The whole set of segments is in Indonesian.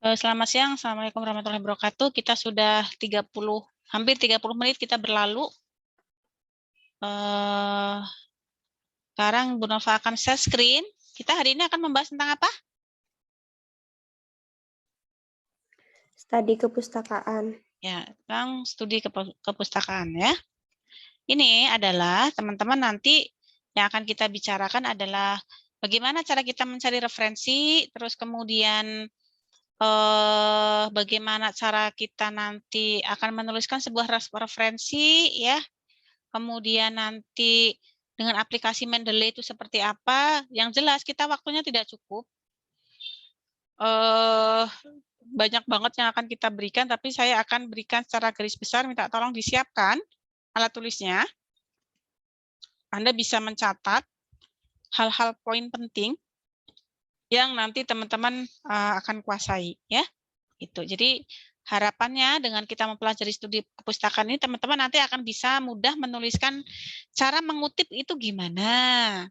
Selamat siang, Assalamualaikum warahmatullahi wabarakatuh. Kita sudah hampir 30 menit kita berlalu. Sekarang Bu Nova akan share screen. Kita hari ini akan membahas tentang apa? Studi kepustakaan. Ya, tentang studi kepustakaan ya. Ini adalah teman-teman nanti yang akan kita bicarakan adalah bagaimana cara kita mencari referensi, terus kemudian bagaimana cara kita nanti akan menuliskan sebuah referensi ya. Kemudian nanti dengan aplikasi Mendeley itu seperti apa. Yang jelas kita waktunya tidak cukup. Banyak banget yang akan kita berikan, tapi saya akan berikan secara garis besar, minta tolong disiapkan alat tulisnya. Anda bisa mencatat hal-hal poin penting yang nanti teman-teman akan kuasai ya. Itu. Jadi harapannya dengan kita mempelajari studi kepustakaan ini, teman-teman nanti akan bisa mudah menuliskan cara mengutip itu gimana.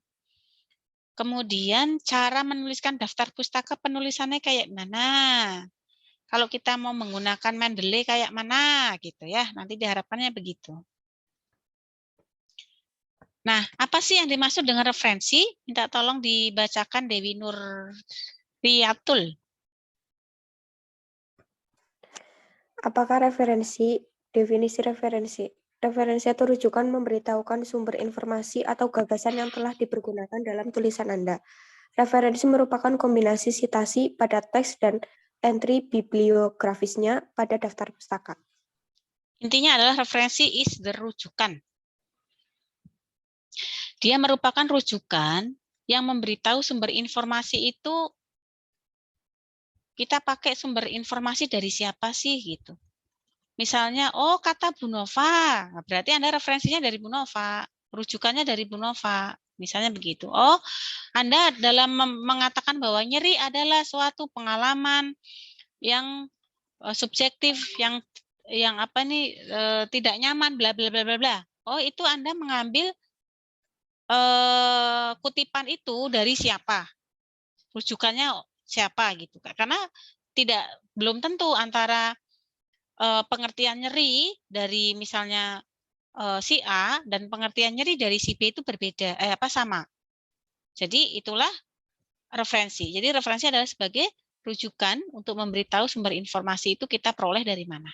Kemudian cara menuliskan daftar pustaka penulisannya kayak mana. Kalau kita mau menggunakan Mendeley kayak mana gitu ya. Nanti diharapkannya begitu. Nah, apa sih yang dimaksud dengan referensi? Minta tolong dibacakan Dewi Nur Riyatul. Apakah referensi? Definisi referensi. Referensi atau rujukan memberitahukan sumber informasi atau gagasan yang telah dipergunakan dalam tulisan Anda. Referensi merupakan kombinasi sitasi pada teks dan entry bibliografisnya pada daftar pustaka. Intinya adalah referensi is the rujukan. Dia merupakan rujukan yang memberitahu sumber informasi itu kita pakai sumber informasi dari siapa sih gitu. Misalnya, oh kata Bu Nova, berarti Anda referensinya dari Bu Nova, rujukannya dari Bu Nova, misalnya begitu. Oh, Anda dalam mengatakan bahwa nyeri adalah suatu pengalaman yang subjektif, yang apa nih tidak nyaman, bla bla bla bla bla. Oh, itu Anda mengambil kutipan itu dari siapa, rujukannya siapa gitu. Karena belum tentu antara pengertian nyeri dari misalnya si A dan pengertian nyeri dari si B itu berbeda, sama. Jadi itulah referensi. Jadi referensi adalah sebagai rujukan untuk memberitahu sumber informasi itu kita peroleh dari mana.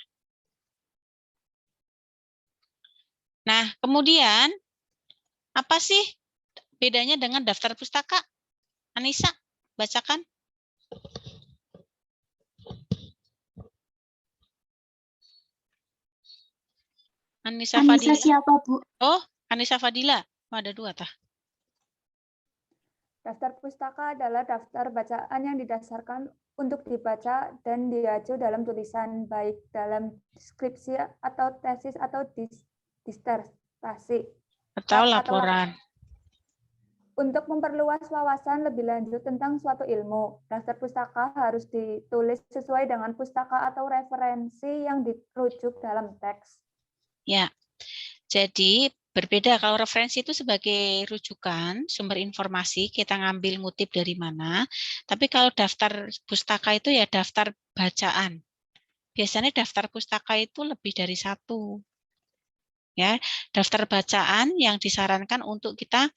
Nah, kemudian apa sih bedanya dengan daftar pustaka? Anissa, bacakan. Anissa Fadila. Siapa, Bu? Oh, Anissa Fadila. Oh, ada dua tah. Daftar pustaka adalah daftar bacaan yang didasarkan untuk dibaca dan diaju dalam tulisan, baik dalam deskripsi atau tesis atau disertasi. Atau laporan. Untuk memperluas wawasan lebih lanjut tentang suatu ilmu, daftar pustaka harus ditulis sesuai dengan pustaka atau referensi yang dirujuk dalam teks. Ya, jadi berbeda kalau referensi itu sebagai rujukan, sumber informasi, kita ngambil ngutip dari mana. Tapi kalau daftar pustaka itu ya daftar bacaan. Biasanya daftar pustaka itu lebih dari satu. Ya, daftar bacaan yang disarankan untuk kita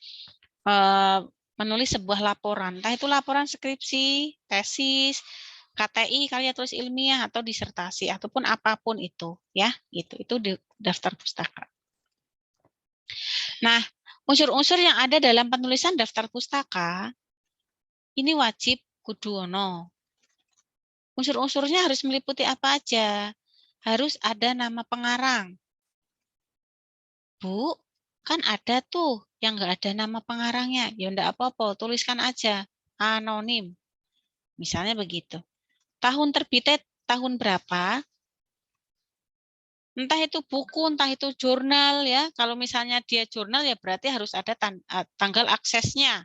menulis sebuah laporan. Entah itu laporan skripsi, tesis, KTI, karya tulis ilmiah atau disertasi ataupun apapun itu, ya. Itu di daftar pustaka. Nah, unsur-unsur yang ada dalam penulisan daftar pustaka ini wajib kudu ono. Unsur-unsurnya harus meliputi apa aja? Harus ada nama pengarang. Bu, kan ada tuh yang nggak ada nama pengarangnya. Ya enggak apa-apa, tuliskan aja anonim. Misalnya begitu. Tahun terbitnya tahun berapa? Entah itu buku, entah itu jurnal ya. Kalau misalnya dia jurnal ya berarti harus ada tanggal aksesnya.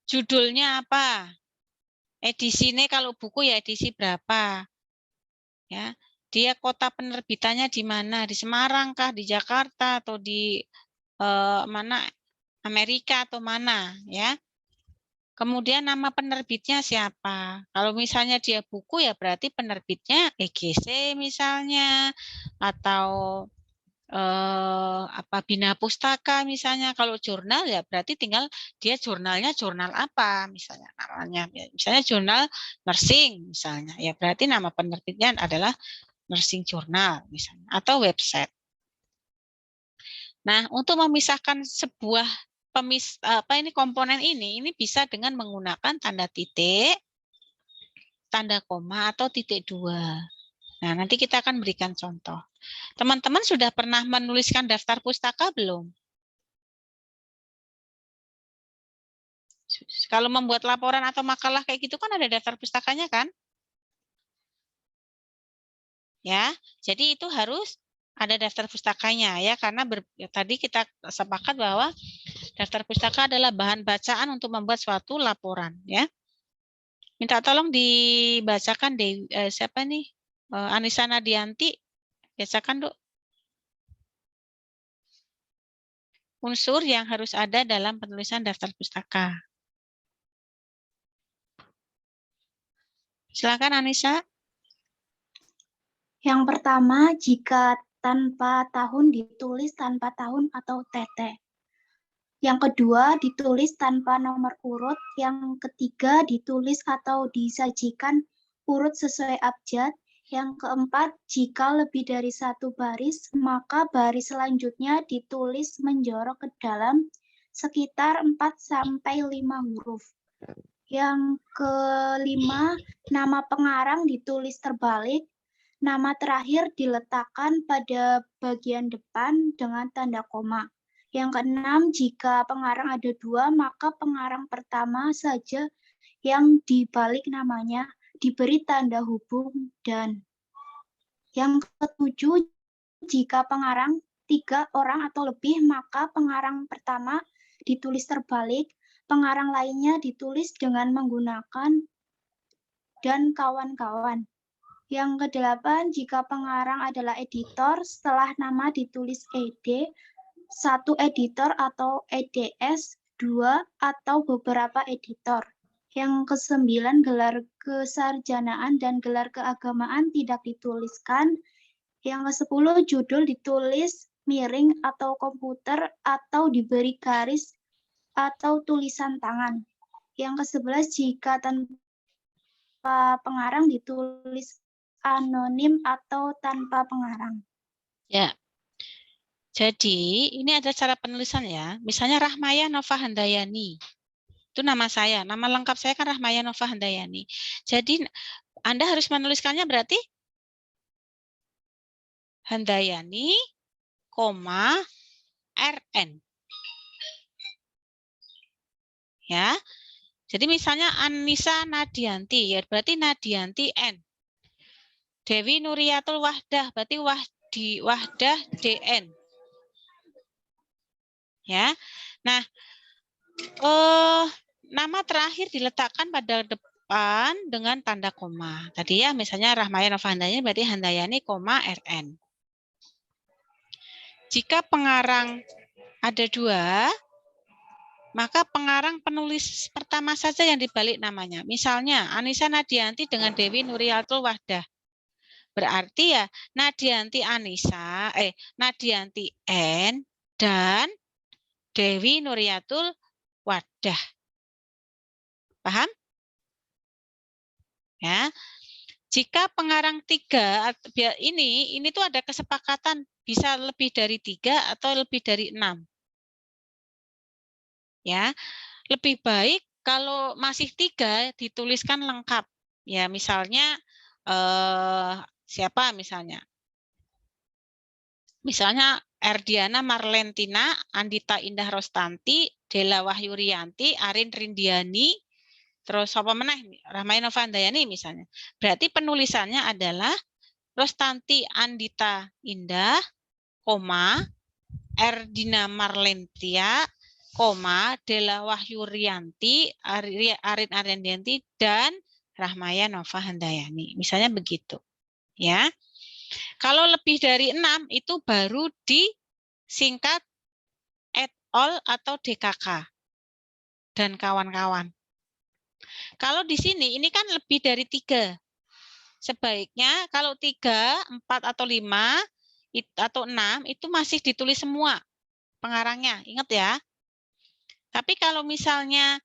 Judulnya apa? Edisinya kalau buku ya edisi berapa? Ya, dia kota penerbitannya di mana? Di Semarang kah, di Jakarta atau di mana? Amerika atau mana? Ya. Kemudian nama penerbitnya siapa? Kalau misalnya dia buku ya berarti penerbitnya EGC misalnya, atau Bina Pustaka misalnya. Kalau jurnal ya berarti tinggal dia jurnalnya jurnal apa misalnya namanya. Misalnya jurnal nursing misalnya. Ya berarti nama penerbitnya adalah nursing journal misalnya, atau website. Nah, untuk memisahkan sebuah komponen ini bisa dengan menggunakan tanda titik, tanda koma, atau titik dua. Nah, nanti kita akan berikan contoh. Teman-teman sudah pernah menuliskan daftar pustaka belum? Kalau membuat laporan atau makalah kayak gitu kan ada daftar pustakanya kan? Ya, jadi itu harus ada daftar pustakanya ya, karena tadi kita sepakat bahwa daftar pustaka adalah bahan bacaan untuk membuat suatu laporan ya. Minta tolong dibacakan siapa nih? Anissa Nadianti, bacakan Dok. Unsur yang harus ada dalam penulisan daftar pustaka. Silakan Anissa. Yang pertama, jika tanpa tahun ditulis tanpa tahun atau TT. Yang kedua, ditulis tanpa nomor urut. Yang ketiga, ditulis atau disajikan urut sesuai abjad. Yang keempat, jika lebih dari satu baris, maka baris selanjutnya ditulis menjorok ke dalam sekitar 4-5 huruf. Yang kelima, nama pengarang ditulis terbalik. Nama terakhir diletakkan pada bagian depan dengan tanda koma. Yang keenam, jika pengarang ada dua, maka pengarang pertama saja yang dibalik namanya diberi tanda hubung dan. Yang ketujuh, jika pengarang 3 orang atau lebih, maka pengarang pertama ditulis terbalik, pengarang lainnya ditulis dengan menggunakan dan kawan-kawan. Yang kedelapan, jika pengarang adalah editor, setelah nama ditulis ed, 1 editor atau eds, 2 atau beberapa editor. Yang kesembilan, gelar kesarjanaan dan gelar keagamaan tidak dituliskan. Yang ke-10, judul ditulis miring atau komputer atau diberi garis atau tulisan tangan. Yang ke-11, jika tanpa pengarang ditulis anonim atau tanpa pengarang. Ya. Jadi, ini ada cara penulisan ya. Misalnya Rahmaya Nova Handayani. Itu nama saya. Nama lengkap saya kan Rahmaya Nova Handayani. Jadi, Anda harus menuliskannya berarti Handayani, RN. Ya. Jadi misalnya Anissa Nadianti, ya berarti Nadianti N. Dewi Nuriatul Wahdah, berarti Wahdah DN. Ya. Nah, nama terakhir diletakkan pada depan dengan tanda koma. Tadi ya, misalnya Rahmaya Nova Handayani berarti Handayani, RN. Jika pengarang ada 2, maka pengarang penulis pertama saja yang dibalik namanya. Misalnya Anissa Nadianti dengan Dewi Nuriatul Wahdah. Berarti ya Nadianti Anissa, Nadianti N dan Dewi Nuriatul Wahdah. Paham? Ya. Jika pengarang 3, ini tuh ada kesepakatan bisa lebih dari 3 atau lebih dari 6. Ya. Lebih baik kalau masih 3 dituliskan lengkap. Ya, misalnya siapa misalnya? Misalnya Erdiana Marlentina, Andita Indah Rostanti, Dela Wahyurianti, Arin Rindiani, terus apa meneh? Rahmaya Nova Handayani misalnya. Berarti penulisannya adalah Rostanti Andita Indah, Erdina Marlentia, Dela Wahyurianti, Arin Arianti, dan Rahmaya Nova Handayani. Misalnya begitu. Ya. Kalau lebih dari 6 itu baru disingkat et al atau DKK dan kawan-kawan. Kalau di sini ini kan lebih dari 3. Sebaiknya kalau 3, 4 atau 5 atau 6 itu masih ditulis semua pengarangnya. Ingat ya. Tapi kalau misalnya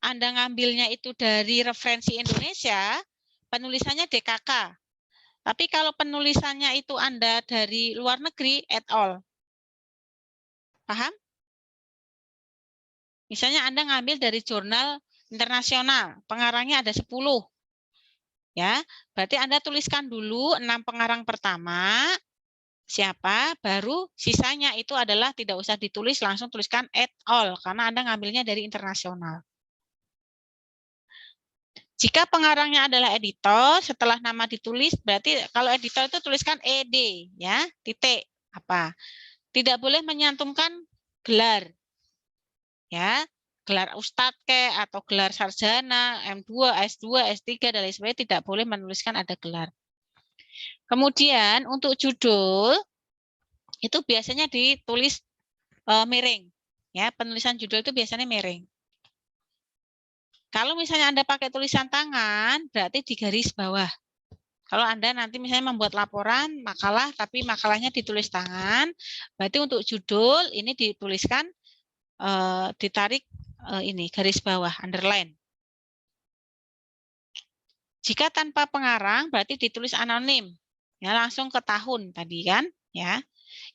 Anda ngambilnya itu dari referensi Indonesia, penulisannya DKK. Tapi kalau penulisannya itu Anda dari luar negeri, et al. Paham? Misalnya Anda ngambil dari jurnal internasional, pengarangnya ada 10. Ya, berarti Anda tuliskan dulu 6 pengarang pertama, siapa, baru sisanya itu adalah tidak usah ditulis, langsung tuliskan et al. Karena Anda ngambilnya dari internasional. Jika pengarangnya adalah editor, setelah nama ditulis, berarti kalau editor itu tuliskan ed, ya, titik, apa. Tidak boleh menyantumkan gelar, ya, gelar ustadz atau gelar sarjana, M2, S2, S3 dan lain sebagainya, tidak boleh menuliskan ada gelar. Kemudian untuk judul itu biasanya ditulis miring, ya, penulisan judul itu biasanya miring. Kalau misalnya Anda pakai tulisan tangan, berarti di garis bawah. Kalau Anda nanti misalnya membuat laporan makalah, tapi makalahnya ditulis tangan, berarti untuk judul ini dituliskan ditarik ini garis bawah, underline. Jika tanpa pengarang, berarti ditulis anonim, ya, langsung ke tahun tadi kan, ya.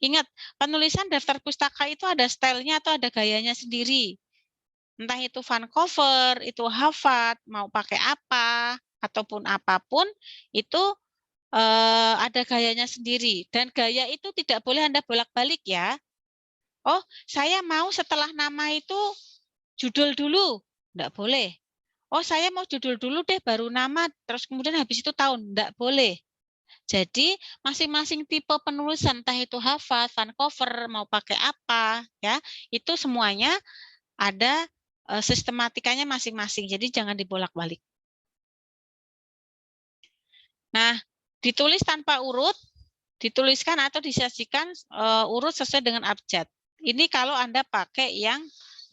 Ingat, penulisan daftar pustaka itu ada stylenya atau ada gayanya sendiri. Entah itu Vancouver, itu Harvard, mau pakai apa, ataupun apapun, itu ada gayanya sendiri. Dan gaya itu tidak boleh Anda bolak-balik ya. Oh, saya mau setelah nama itu judul dulu. Enggak boleh. Oh, saya mau judul dulu deh, baru nama, terus kemudian habis itu tahun. Enggak boleh. Jadi masing-masing tipe penulisan, entah itu Harvard, Vancouver, mau pakai apa, ya, itu semuanya ada sistematikanya masing-masing. Jadi jangan dibolak-balik. Nah, ditulis tanpa urut, dituliskan atau disajikan urut sesuai dengan abjad. Ini kalau Anda pakai yang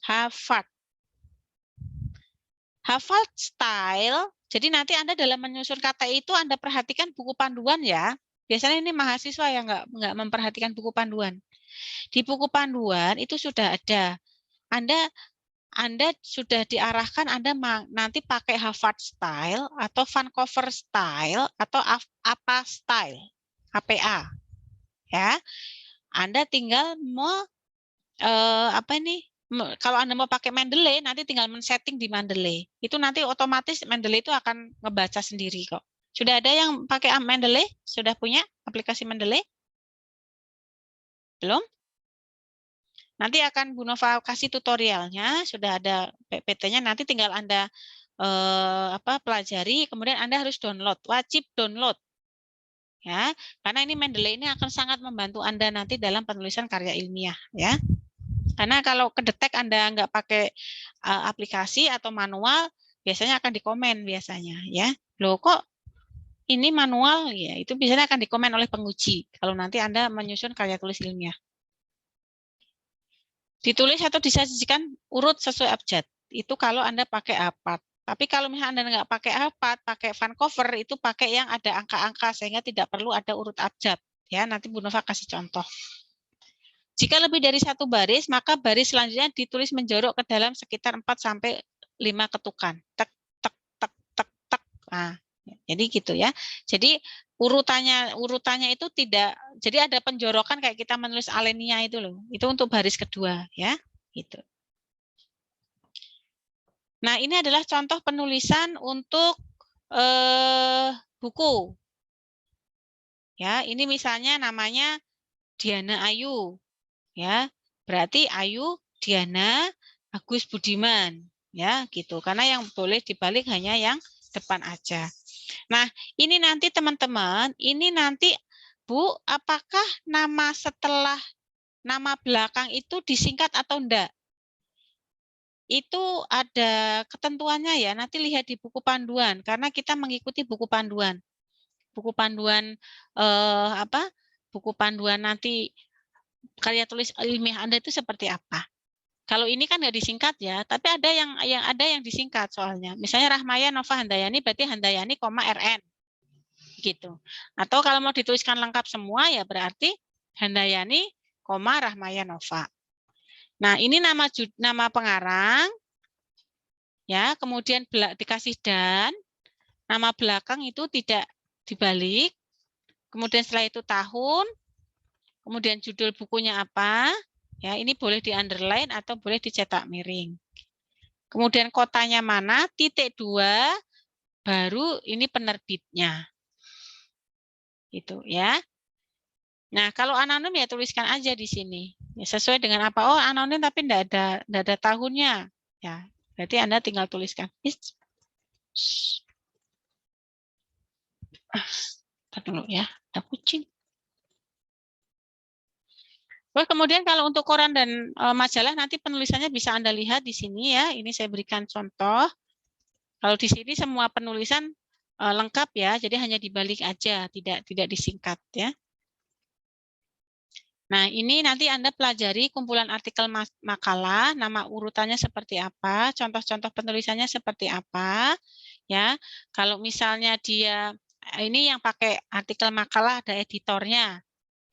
Harvard. Harvard style, jadi nanti Anda dalam menyusun kata itu Anda perhatikan buku panduan ya. Biasanya ini mahasiswa yang nggak memperhatikan buku panduan. Di buku panduan itu sudah ada. Anda sudah diarahkan Anda nanti pakai Harvard style atau Vancouver style atau apa style, APA. Ya. Anda tinggal mau kalau Anda mau pakai Mendeley, nanti tinggal men-setting di Mendeley. Itu nanti otomatis Mendeley itu akan ngebaca sendiri kok. Sudah ada yang pakai Mendeley? Sudah punya aplikasi Mendeley? Belum? Nanti akan Bu Nova kasih tutorialnya, sudah ada PPT-nya, nanti tinggal Anda pelajari, kemudian Anda harus download, wajib download. Ya, karena ini Mendeley ini akan sangat membantu Anda nanti dalam penulisan karya ilmiah, ya. Karena kalau kedetek Anda nggak pakai aplikasi atau manual, biasanya akan dikomen biasanya, ya. Loh kok ini manual, ya itu biasanya akan dikomen oleh penguji kalau nanti Anda menyusun karya tulis ilmiah. Ditulis atau disajikan urut sesuai abjad. Itu kalau Anda pakai APAT. Tapi kalau misalnya Anda nggak pakai APAT, pakai Vancouver, itu pakai yang ada angka-angka sehingga tidak perlu ada urut abjad. Ya, nanti Bu Nova kasih contoh. Jika lebih dari satu baris, maka baris selanjutnya ditulis menjorok ke dalam sekitar 4-5 ketukan. Tek, tek, tek, tek, tek. Nah, jadi gitu ya. Jadi urutannya itu tidak, jadi ada penjorokan kayak kita menulis alenia itu loh. Itu untuk baris kedua ya, gitu. Nah, ini adalah contoh penulisan untuk buku. Ya, ini misalnya namanya Diana Ayu. Ya, berarti Ayu, Diana, Agus Budiman, ya gitu. Karena yang boleh dibalik hanya yang depan aja. Nah, ini nanti teman-teman, ini nanti Bu, apakah nama setelah nama belakang itu disingkat atau enggak? Itu ada ketentuannya ya, nanti lihat di buku panduan karena kita mengikuti buku panduan. Buku panduan buku panduan nanti karya tulis ilmiah Anda itu seperti apa. Kalau ini kan nggak disingkat ya, tapi ada yang disingkat soalnya. Misalnya Rahmaya Nova Handayani berarti Handayani, RN gitu. Atau kalau mau dituliskan lengkap semua ya berarti Handayani, Rahmaya Nova. Nah, ini nama pengarang ya, kemudian dikasih dan, nama belakang itu tidak dibalik. Kemudian setelah itu tahun, kemudian judul bukunya apa? Ya, ini boleh di-underline atau boleh dicetak miring. Kemudian kotanya mana? Titik 2, baru ini penerbitnya. Itu ya. Nah, kalau anonim ya tuliskan aja di sini. Ya, sesuai dengan apa? Oh, anonim tapi enggak ada tahunnya. Ya, berarti Anda tinggal tuliskan. Ntar dulu ya, ada kucing. Terus kemudian kalau untuk koran dan majalah nanti penulisannya bisa Anda lihat di sini ya. Ini saya berikan contoh. Kalau di sini semua penulisan lengkap ya, jadi hanya dibalik aja, tidak disingkat ya. Nah, ini nanti Anda pelajari kumpulan artikel makalah, nama urutannya seperti apa, contoh-contoh penulisannya seperti apa ya. Kalau misalnya dia ini yang pakai artikel makalah ada editornya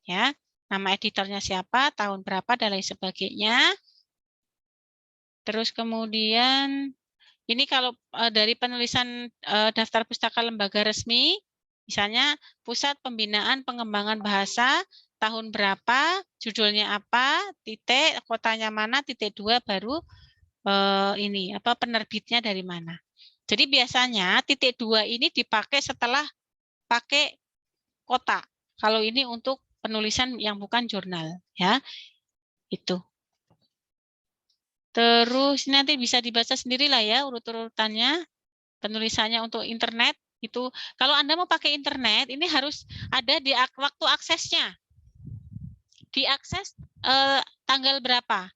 ya. Nama editornya siapa, tahun berapa, dan lain sebagainya. Terus kemudian, ini kalau dari penulisan daftar pustaka lembaga resmi, misalnya Pusat Pembinaan Pengembangan Bahasa, tahun berapa, judulnya apa, titik, kotanya mana, titik 2, baru ini, apa penerbitnya dari mana. Jadi biasanya titik 2 ini dipakai setelah pakai kota. Kalau ini untuk penulisan yang bukan jurnal ya, itu. Terus nanti bisa dibaca sendirilah ya urut-urutannya, penulisannya untuk internet itu. Kalau Anda mau pakai internet ini harus ada di waktu aksesnya, diakses tanggal berapa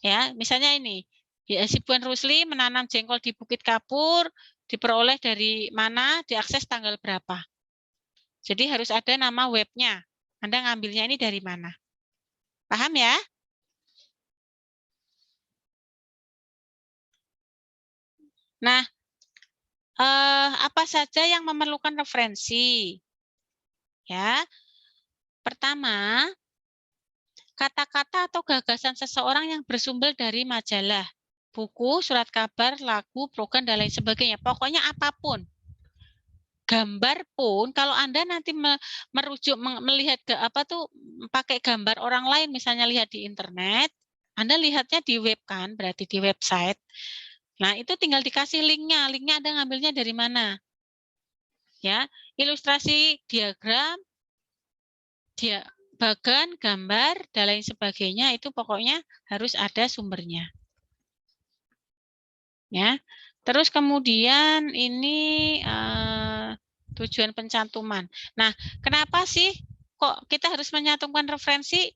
ya. Misalnya ini si Puan Rusli menanam jengkol di Bukit Kapur, diperoleh dari mana, diakses tanggal berapa. Jadi harus ada nama webnya. Anda ngambilnya ini dari mana? Paham ya? Nah, apa saja yang memerlukan referensi? Ya, pertama, kata-kata atau gagasan seseorang yang bersumber dari majalah, buku, surat kabar, lagu, program, dan lain sebagainya. Pokoknya apapun. Gambar pun kalau Anda nanti merujuk melihat ke apa tuh pakai gambar orang lain, misalnya lihat di internet, Anda lihatnya di web kan, berarti di website. Nah, itu tinggal dikasih linknya. Linknya Anda ngambilnya dari mana? Ya, ilustrasi, diagram, bagan, gambar, dan lain sebagainya itu pokoknya harus ada sumbernya. Ya. Terus kemudian ini tujuan pencantuman. Nah, kenapa sih kok kita harus menyantumkan referensi?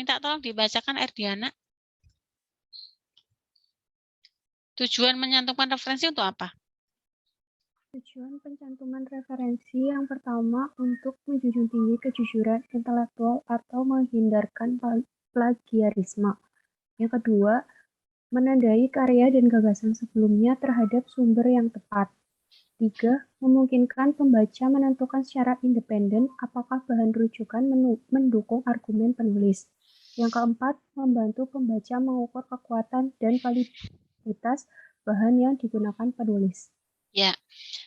Minta tolong dibacakan Erdiana. Tujuan menyantumkan referensi untuk apa? Tujuan pencantuman referensi yang pertama untuk menjunjung tinggi kejujuran intelektual atau menghindarkan plagiarisme. Yang kedua, menandai karya dan gagasan sebelumnya terhadap sumber yang tepat. 3. Memungkinkan pembaca menentukan secara independen apakah bahan rujukan mendukung argumen penulis. Yang keempat, membantu pembaca mengukur kekuatan dan validitas bahan yang digunakan penulis. Ya,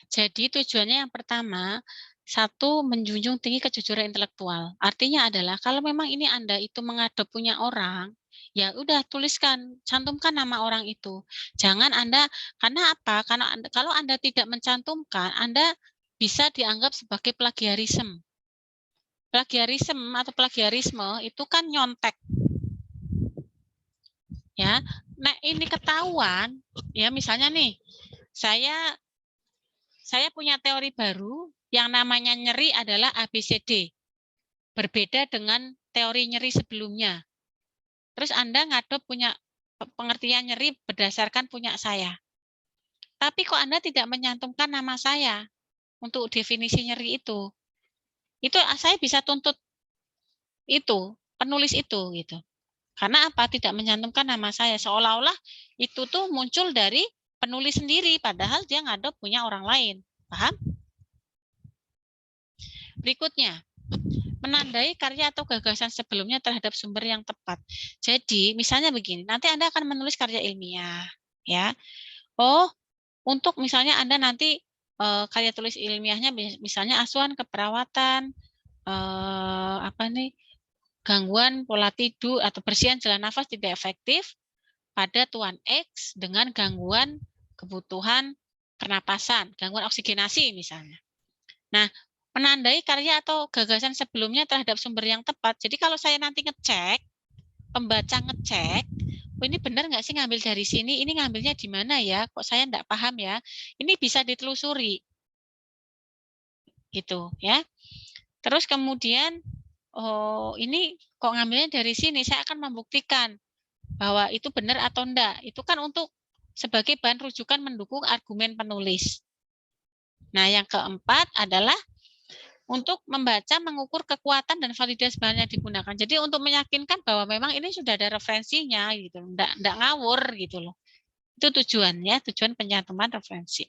jadi tujuannya yang pertama, satu, menjunjung tinggi kejujuran intelektual. Artinya adalah kalau memang ini Anda itu mengadop punya orang, ya udah tuliskan, cantumkan nama orang itu. Jangan Anda, karena apa? Karena kalau Anda tidak mencantumkan, Anda bisa dianggap sebagai plagiarisme. Plagiarisme atau plagiarisme itu kan nyontek. Ya. Nah, ini ketahuan, ya misalnya nih, saya punya teori baru yang namanya nyeri adalah ABCD. Berbeda dengan teori nyeri sebelumnya. Terus Anda ngadop punya pengertian nyeri berdasarkan punya saya. Tapi kok Anda tidak menyantumkan nama saya untuk definisi nyeri itu? Itu saya bisa tuntut itu, penulis itu gitu. Karena apa? Tidak mencantumkan nama saya. Seolah-olah itu tuh muncul dari penulis sendiri, padahal dia ngadop punya orang lain. Paham? Berikutnya, menandai karya atau gagasan sebelumnya terhadap sumber yang tepat. Jadi, misalnya begini, nanti Anda akan menulis karya ilmiah, ya. Oh, untuk misalnya Anda nanti karya tulis ilmiahnya misalnya asuhan keperawatan, gangguan pola tidur atau bersihan jalan nafas tidak efektif pada Tuan X dengan gangguan kebutuhan pernapasan, gangguan oksigenasi misalnya. Nah, menandai karya atau gagasan sebelumnya terhadap sumber yang tepat. Jadi kalau saya nanti ngecek, pembaca ngecek, oh ini benar nggak sih ngambil dari sini, ini ngambilnya di mana ya, kok saya nggak paham ya, ini bisa ditelusuri. Gitu ya. Terus kemudian, oh ini kok ngambilnya dari sini, saya akan membuktikan bahwa itu benar atau enggak. Itu kan untuk sebagai bahan rujukan mendukung argumen penulis. Nah, yang keempat adalah untuk membaca, mengukur kekuatan dan validitas bahan yang digunakan. Jadi untuk meyakinkan bahwa memang ini sudah ada referensinya, gitu, enggak ngawur gitu loh. Itu tujuannya, tujuan pencantuman referensi.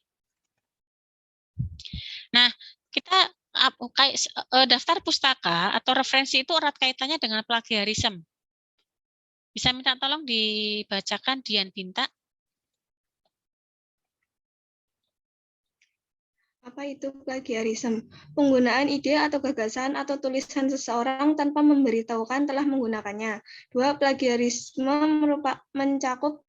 Nah, kita daftar pustaka atau referensi itu erat kaitannya dengan plagiarisme. Bisa minta tolong dibacakan Dian Binta. Apa itu plagiarisme? Penggunaan ide atau gagasan atau tulisan seseorang tanpa memberitahukan telah menggunakannya. 2. Plagiarisme mencakup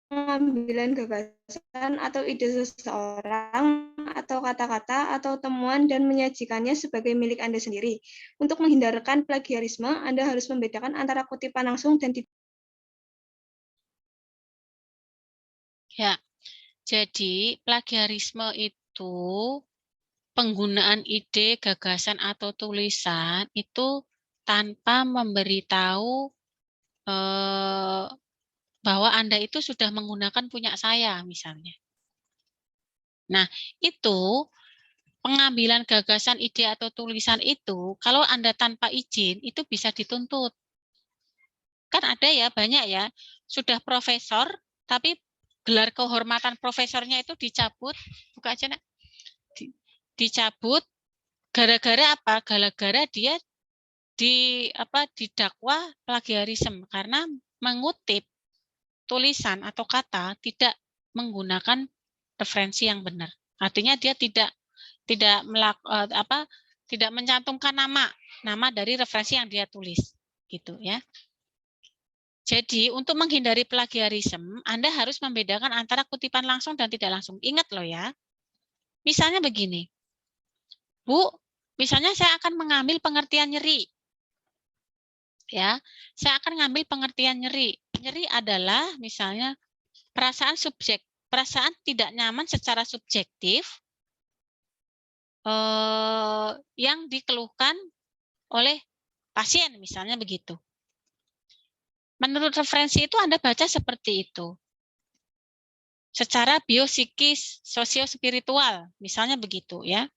pengambilan gagasan atau ide seseorang atau kata-kata atau temuan dan menyajikannya sebagai milik Anda sendiri. Untuk menghindarkan plagiarisme, Anda harus membedakan antara kutipan langsung dan tidak. Ya, jadi plagiarisme itu penggunaan ide, gagasan atau tulisan itu tanpa memberitahu bahwa Anda itu sudah menggunakan punya saya misalnya. Nah, itu pengambilan gagasan, ide atau tulisan itu kalau Anda tanpa izin itu bisa dituntut. Kan ada ya, banyak ya, sudah profesor tapi gelar kehormatan profesornya itu dicabut, buka aja nak. Dicabut gara-gara apa? Gara-gara dia didakwa plagiarisme karena mengutip tulisan atau kata tidak menggunakan referensi yang benar. Artinya dia tidak mencantumkan nama dari referensi yang dia tulis, gitu ya. Jadi untuk menghindari plagiarisme, Anda harus membedakan antara kutipan langsung dan tidak langsung. Ingat loh ya. Misalnya begini, Bu, misalnya saya akan mengambil pengertian nyeri. Ya, saya akan ngambil pengertian nyeri. Nyeri adalah misalnya perasaan tidak nyaman secara subjektif yang dikeluhkan oleh pasien, misalnya begitu. Menurut referensi itu Anda baca seperti itu. Secara biopsikis, sosio-spiritual, misalnya begitu ya.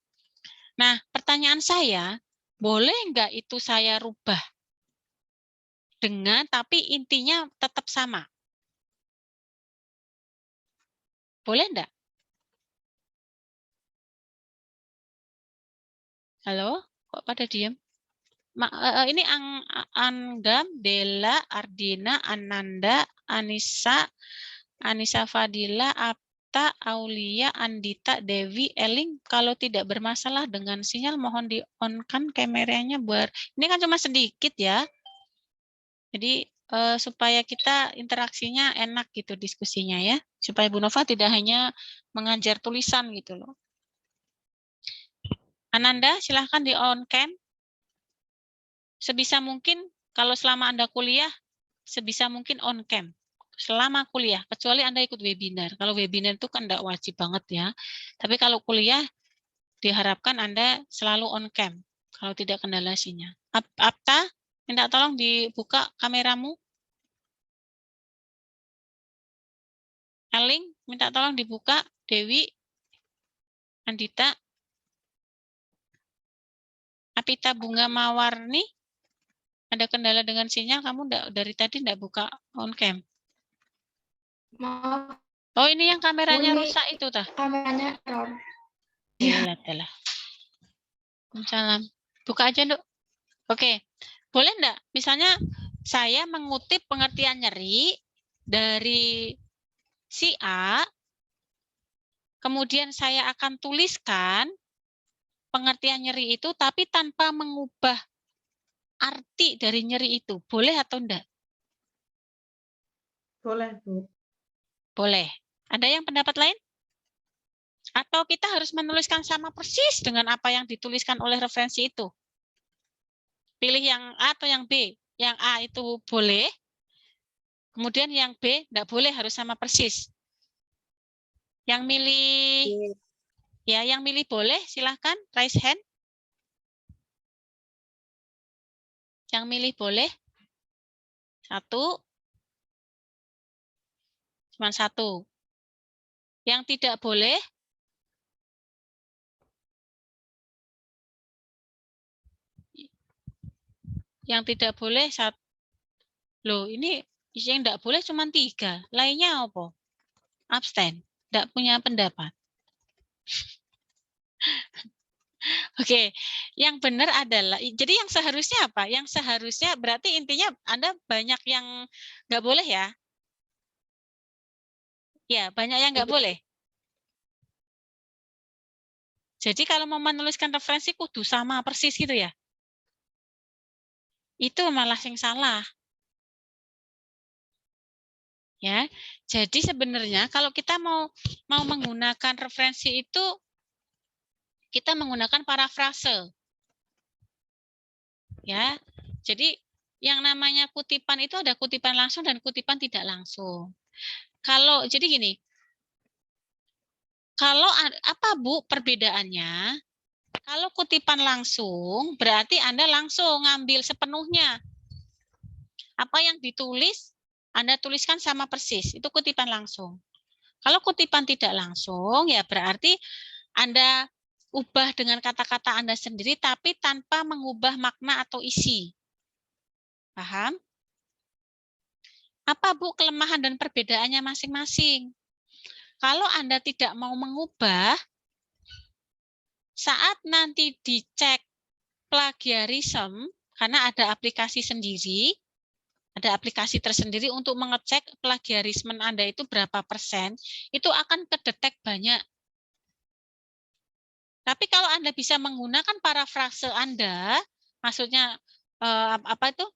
Nah, pertanyaan saya, boleh nggak itu saya rubah dengan tapi intinya tetap sama? Boleh enggak? Halo? Kok pada diam? Ini Anggam, Dela, Ardina, Ananda, Anissa, Anissa Fadila, Apta, Aulia, Andita, Devi, Eling. Kalau tidak bermasalah dengan sinyal, mohon di-on-kan kameranya. Ini kan cuma sedikit ya. Jadi supaya kita interaksinya enak gitu diskusinya ya. Supaya Bu Nova tidak hanya mengajar tulisan gitu loh. Ananda, silahkan di-on cam. Sebisa mungkin kalau selama Anda kuliah, sebisa mungkin on cam. Selama kuliah, kecuali Anda ikut webinar. Kalau webinar itu kan enggak wajib banget ya. Tapi kalau kuliah, diharapkan Anda selalu on cam. Kalau tidak kendala sinyal. Apta, minta tolong dibuka kameramu. Eling, minta tolong dibuka. Dewi, Andita, Apita Bunga Mawarni, Ada kendala dengan sinyal, kamu dari tadi enggak buka on cam. Maaf, Oh, ini yang kameranya ini rusak itu tah. kameranya error. Iya, telah. Salam. Buka aja, Nduk. Oke. Boleh enggak? Misalnya saya mengutip pengertian nyeri dari si A, kemudian saya akan tuliskan pengertian nyeri itu tapi tanpa mengubah arti dari nyeri itu. Boleh atau enggak? Boleh, Bu. Boleh. Ada yang pendapat lain? Atau kita harus menuliskan sama persis dengan apa yang dituliskan oleh referensi itu? Pilih yang A atau yang B? Yang A itu boleh, kemudian yang B enggak boleh, harus sama persis. Yang milih, ya yang milih boleh, silahkan raise hand. Yang milih boleh. Satu. Cuma satu. Yang tidak boleh. Yang tidak boleh satu. Loh, ini yang tidak boleh cuma 3. Lainnya apa? Abstain. Tidak punya pendapat. Oke, yang benar adalah, jadi yang seharusnya apa? Yang seharusnya berarti intinya Anda banyak yang nggak boleh ya? Ya, banyak yang nggak boleh. Jadi kalau mau menuliskan referensi kudu sama persis gitu ya? Itu malah yang salah. Ya, jadi sebenarnya kalau kita mau menggunakan referensi itu, kita menggunakan parafrase. Ya, jadi yang namanya kutipan itu ada kutipan langsung dan kutipan tidak langsung. Kalau jadi gini, kalau apa Bu perbedaannya? Kalau kutipan langsung berarti Anda langsung ngambil sepenuhnya. Apa yang ditulis Anda tuliskan sama persis, itu kutipan langsung. Kalau kutipan tidak langsung ya berarti Anda ubah dengan kata-kata Anda sendiri tapi tanpa mengubah makna atau isi. Paham? Apa Bu kelemahan dan perbedaannya masing-masing? Kalau Anda tidak mau mengubah, saat nanti dicek plagiarisme, karena ada aplikasi sendiri, ada aplikasi tersendiri untuk mengecek plagiarisme Anda itu berapa persen, itu akan kedetek banyak. Tapi kalau Anda bisa menggunakan parafrase Anda, maksudnya apa itu?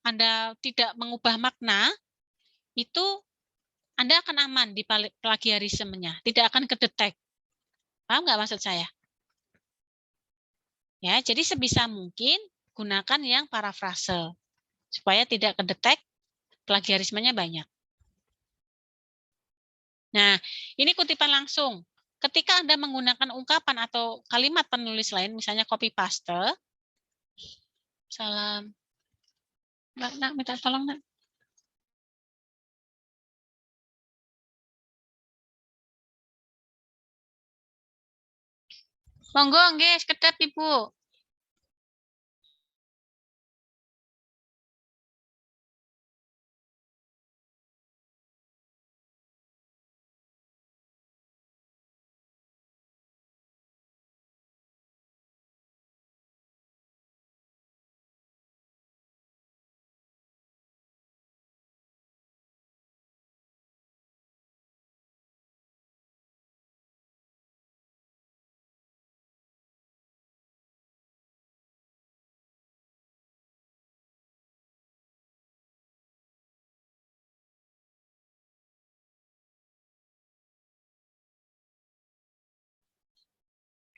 Anda tidak mengubah makna, itu Anda akan aman di plagiarismenya, tidak akan kedetek. Paham nggak maksud saya? Ya, jadi sebisa mungkin gunakan yang parafrase supaya tidak kedetek plagiarismenya banyak. Nah, ini kutipan langsung. Ketika Anda menggunakan ungkapan atau kalimat penulis lain, misalnya copy paste, salam. Mbak, nak, minta tolong, nak. Monggo, nggih, sekedap Ibu.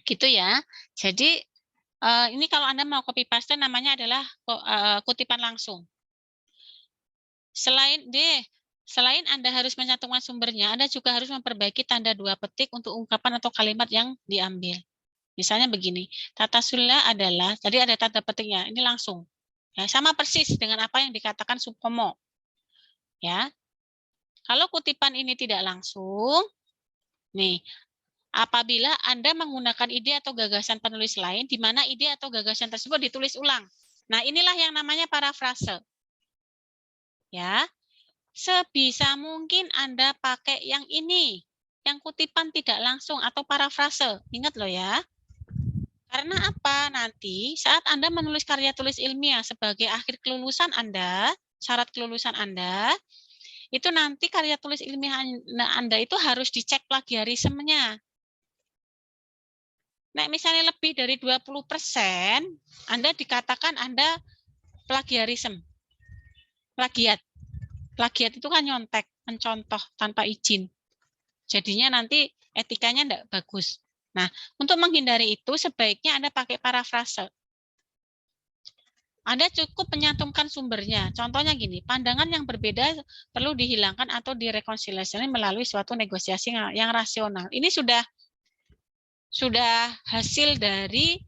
Gitu ya. Jadi ini kalau Anda mau copy paste namanya adalah kutipan langsung. Selain Anda harus mencantumkan sumbernya, Anda juga harus memperbaiki tanda 2 petik untuk ungkapan atau kalimat yang diambil. Misalnya begini, tata sula adalah, tadi ada tanda petiknya, ini langsung. Ya, sama persis dengan apa yang dikatakan Supomo. Ya. Kalau kutipan ini tidak langsung, nih, apabila Anda menggunakan ide atau gagasan penulis lain di mana ide atau gagasan tersebut ditulis ulang. Nah, inilah yang namanya parafrase. Ya. Sebisa mungkin Anda pakai yang ini, yang kutipan tidak langsung atau parafrase. Ingat loh ya. Karena apa? Nanti saat Anda menulis karya tulis ilmiah sebagai akhir kelulusan Anda, syarat kelulusan Anda, itu nanti karya tulis ilmiah Anda itu harus dicek plagiarismenya. Nah, misalnya lebih dari 20%, Anda dikatakan Anda plagiarisme. Plagiat. Plagiat itu kan nyontek, mencontoh tanpa izin. Jadinya nanti etikanya tidak bagus. Nah, untuk menghindari itu sebaiknya Anda pakai parafrase. Anda cukup menyantumkan sumbernya. Contohnya gini, pandangan yang berbeda perlu dihilangkan atau direkonsiliasi melalui suatu negosiasi yang rasional. Ini sudah hasil dari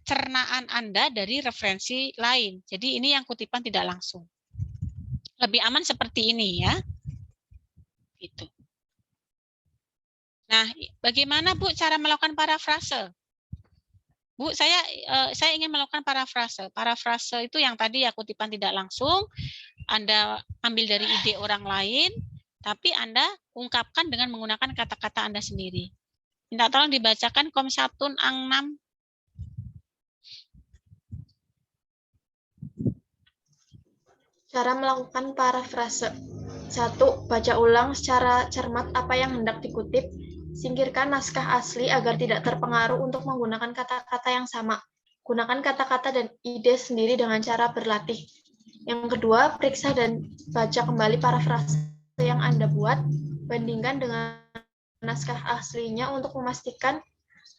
cernaan Anda dari referensi lain. Jadi ini yang kutipan tidak langsung. Lebih aman seperti ini ya. Gitu. Nah, bagaimana Bu cara melakukan parafrase? Bu, saya ingin melakukan parafrase. Parafrase itu yang tadi ya kutipan tidak langsung, Anda ambil dari ide orang lain, tapi Anda ungkapkan dengan menggunakan kata-kata Anda sendiri. Minta tolong dibacakan Kom 1 Ang 6. Cara melakukan parafrase. 1. Baca ulang secara cermat apa yang hendak dikutip. Singkirkan naskah asli agar tidak terpengaruh untuk menggunakan kata-kata yang sama. Gunakan kata-kata dan ide sendiri dengan cara berlatih. Yang kedua, periksa dan baca kembali parafrase yang Anda buat. Bandingkan dengan naskah aslinya untuk memastikan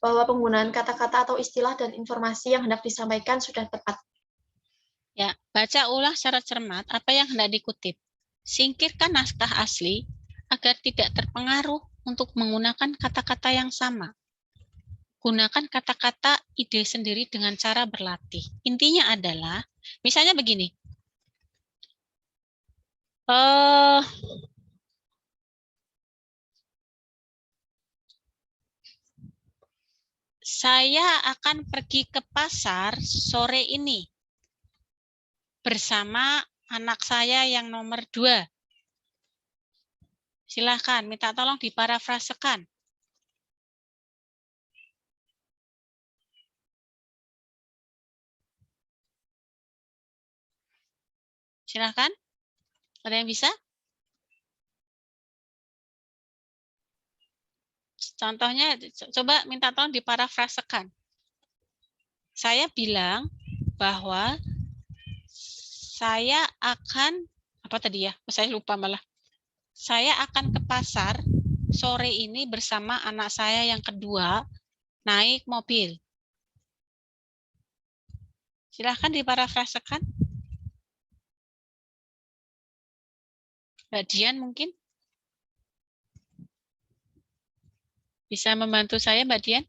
bahwa penggunaan kata-kata atau istilah dan informasi yang hendak disampaikan sudah tepat. Ya, baca ulang secara cermat apa yang hendak dikutip. Singkirkan naskah asli agar tidak terpengaruh untuk menggunakan kata-kata yang sama. Gunakan kata-kata ide sendiri dengan cara berlatih. Intinya adalah, misalnya begini. Saya akan pergi ke pasar sore ini bersama anak saya yang nomor 2. Silakan, minta tolong diparafrasekan. Silakan. Ada yang bisa? Contohnya, coba minta tolong diparafrasekan. Saya bilang bahwa saya akan, apa tadi ya? Saya lupa malah. Saya akan ke pasar sore ini bersama anak saya yang kedua naik mobil. Silahkan diparafrasekan. Mbak Dian mungkin bisa membantu saya, Mbak Dian?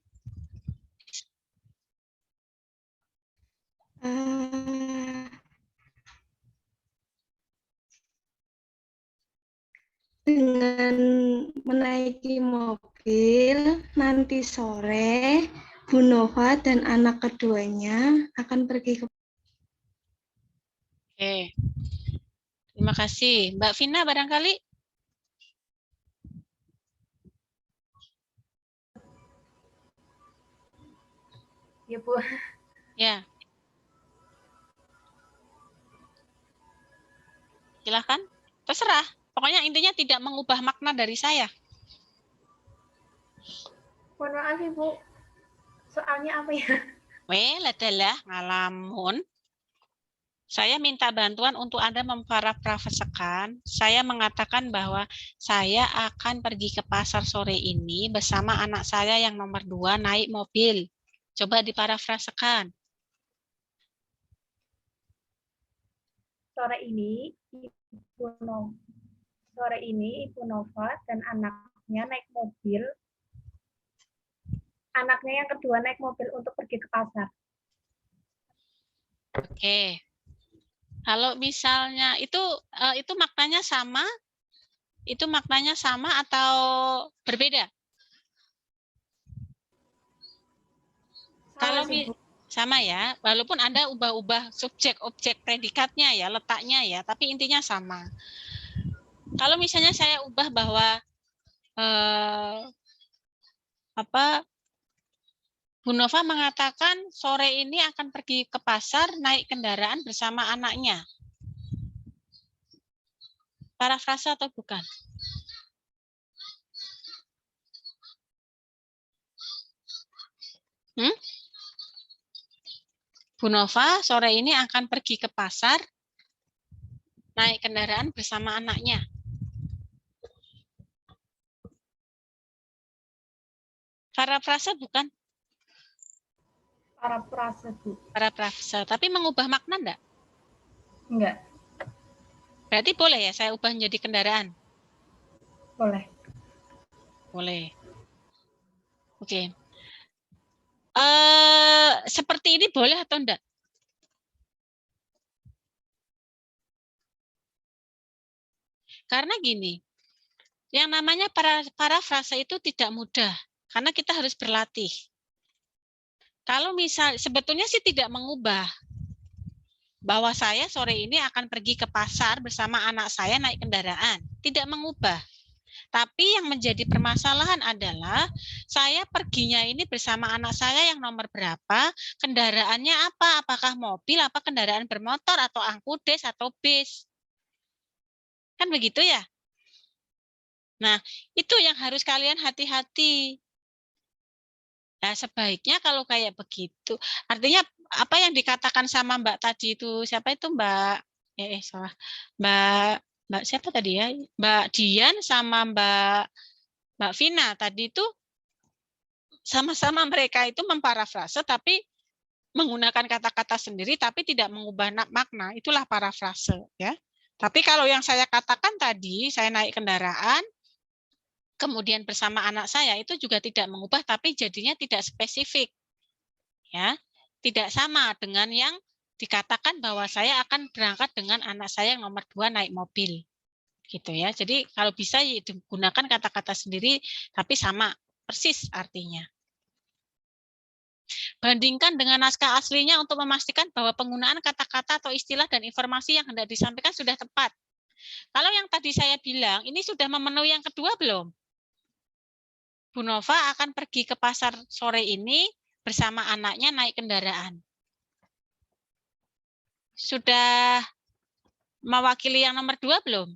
Dengan menaiki mobil, nanti sore Bu Nova dan anak keduanya akan pergi ke... Oke. Terima kasih. Mbak Vina barangkali? Ya, Bu. Ya. Silahkan. Terserah. Pokoknya intinya tidak mengubah makna dari saya. Mohon maaf, Ibu. Soalnya apa ya? Well, adalah ngalamun. Saya minta bantuan untuk Anda memparafrasekan. Saya mengatakan bahwa saya akan pergi ke pasar sore ini bersama anak saya yang nomor 2 naik mobil. Coba diparafrasekan. Sore ini Ibu Nova dan anaknya naik mobil. Anaknya yang kedua naik mobil untuk pergi ke pasar. Oke. Kalau misalnya itu maknanya sama? Itu maknanya sama atau berbeda? Kalau sama ya, walaupun Anda ubah-ubah subjek, objek, predikatnya ya, letaknya ya, tapi intinya sama. Kalau misalnya saya ubah bahwa Bu Nova mengatakan sore ini akan pergi ke pasar naik kendaraan bersama anaknya. Parafrase atau bukan? Bu Nova sore ini akan pergi ke pasar naik kendaraan bersama anaknya. Parafrase bukan? Parafrase, Bu. Parafrase, tapi mengubah makna enggak? Enggak, Berarti boleh ya saya ubah menjadi kendaraan? boleh. Boleh. Oke. Seperti ini boleh atau enggak? Karena gini, yang namanya parafrase itu tidak mudah, karena kita harus berlatih. Kalau misal, sebetulnya sih tidak mengubah, bahwa saya sore ini akan pergi ke pasar bersama anak saya naik kendaraan. Tidak mengubah. Tapi yang menjadi permasalahan adalah saya perginya ini bersama anak saya yang nomor berapa, kendaraannya apa, apakah mobil, apa kendaraan bermotor, atau angkudes, atau bis. Kan begitu ya? Nah, itu yang harus kalian hati-hati. Nah, sebaiknya kalau kayak begitu, artinya apa yang dikatakan sama Mbak tadi itu, siapa itu Mbak, salah, Mbak siapa tadi ya, Mbak Dian sama Mbak Vina tadi itu, sama-sama mereka itu memparafrase, tapi menggunakan kata-kata sendiri, tapi tidak mengubah makna, itulah parafrase. Ya. Tapi kalau yang saya katakan tadi, saya naik kendaraan, kemudian bersama anak saya itu juga tidak mengubah, tapi jadinya tidak spesifik, ya, tidak sama dengan yang dikatakan bahwa saya akan berangkat dengan anak saya yang nomor 2 naik mobil, gitu ya. Jadi kalau bisa digunakan kata-kata sendiri, tapi sama persis artinya. Bandingkan dengan naskah aslinya untuk memastikan bahwa penggunaan kata-kata atau istilah dan informasi yang hendak disampaikan sudah tepat. Kalau yang tadi saya bilang, ini sudah memenuhi yang kedua belum? Bu Nova akan pergi ke pasar sore ini bersama anaknya naik kendaraan. Sudah mewakili yang nomor 2 belum?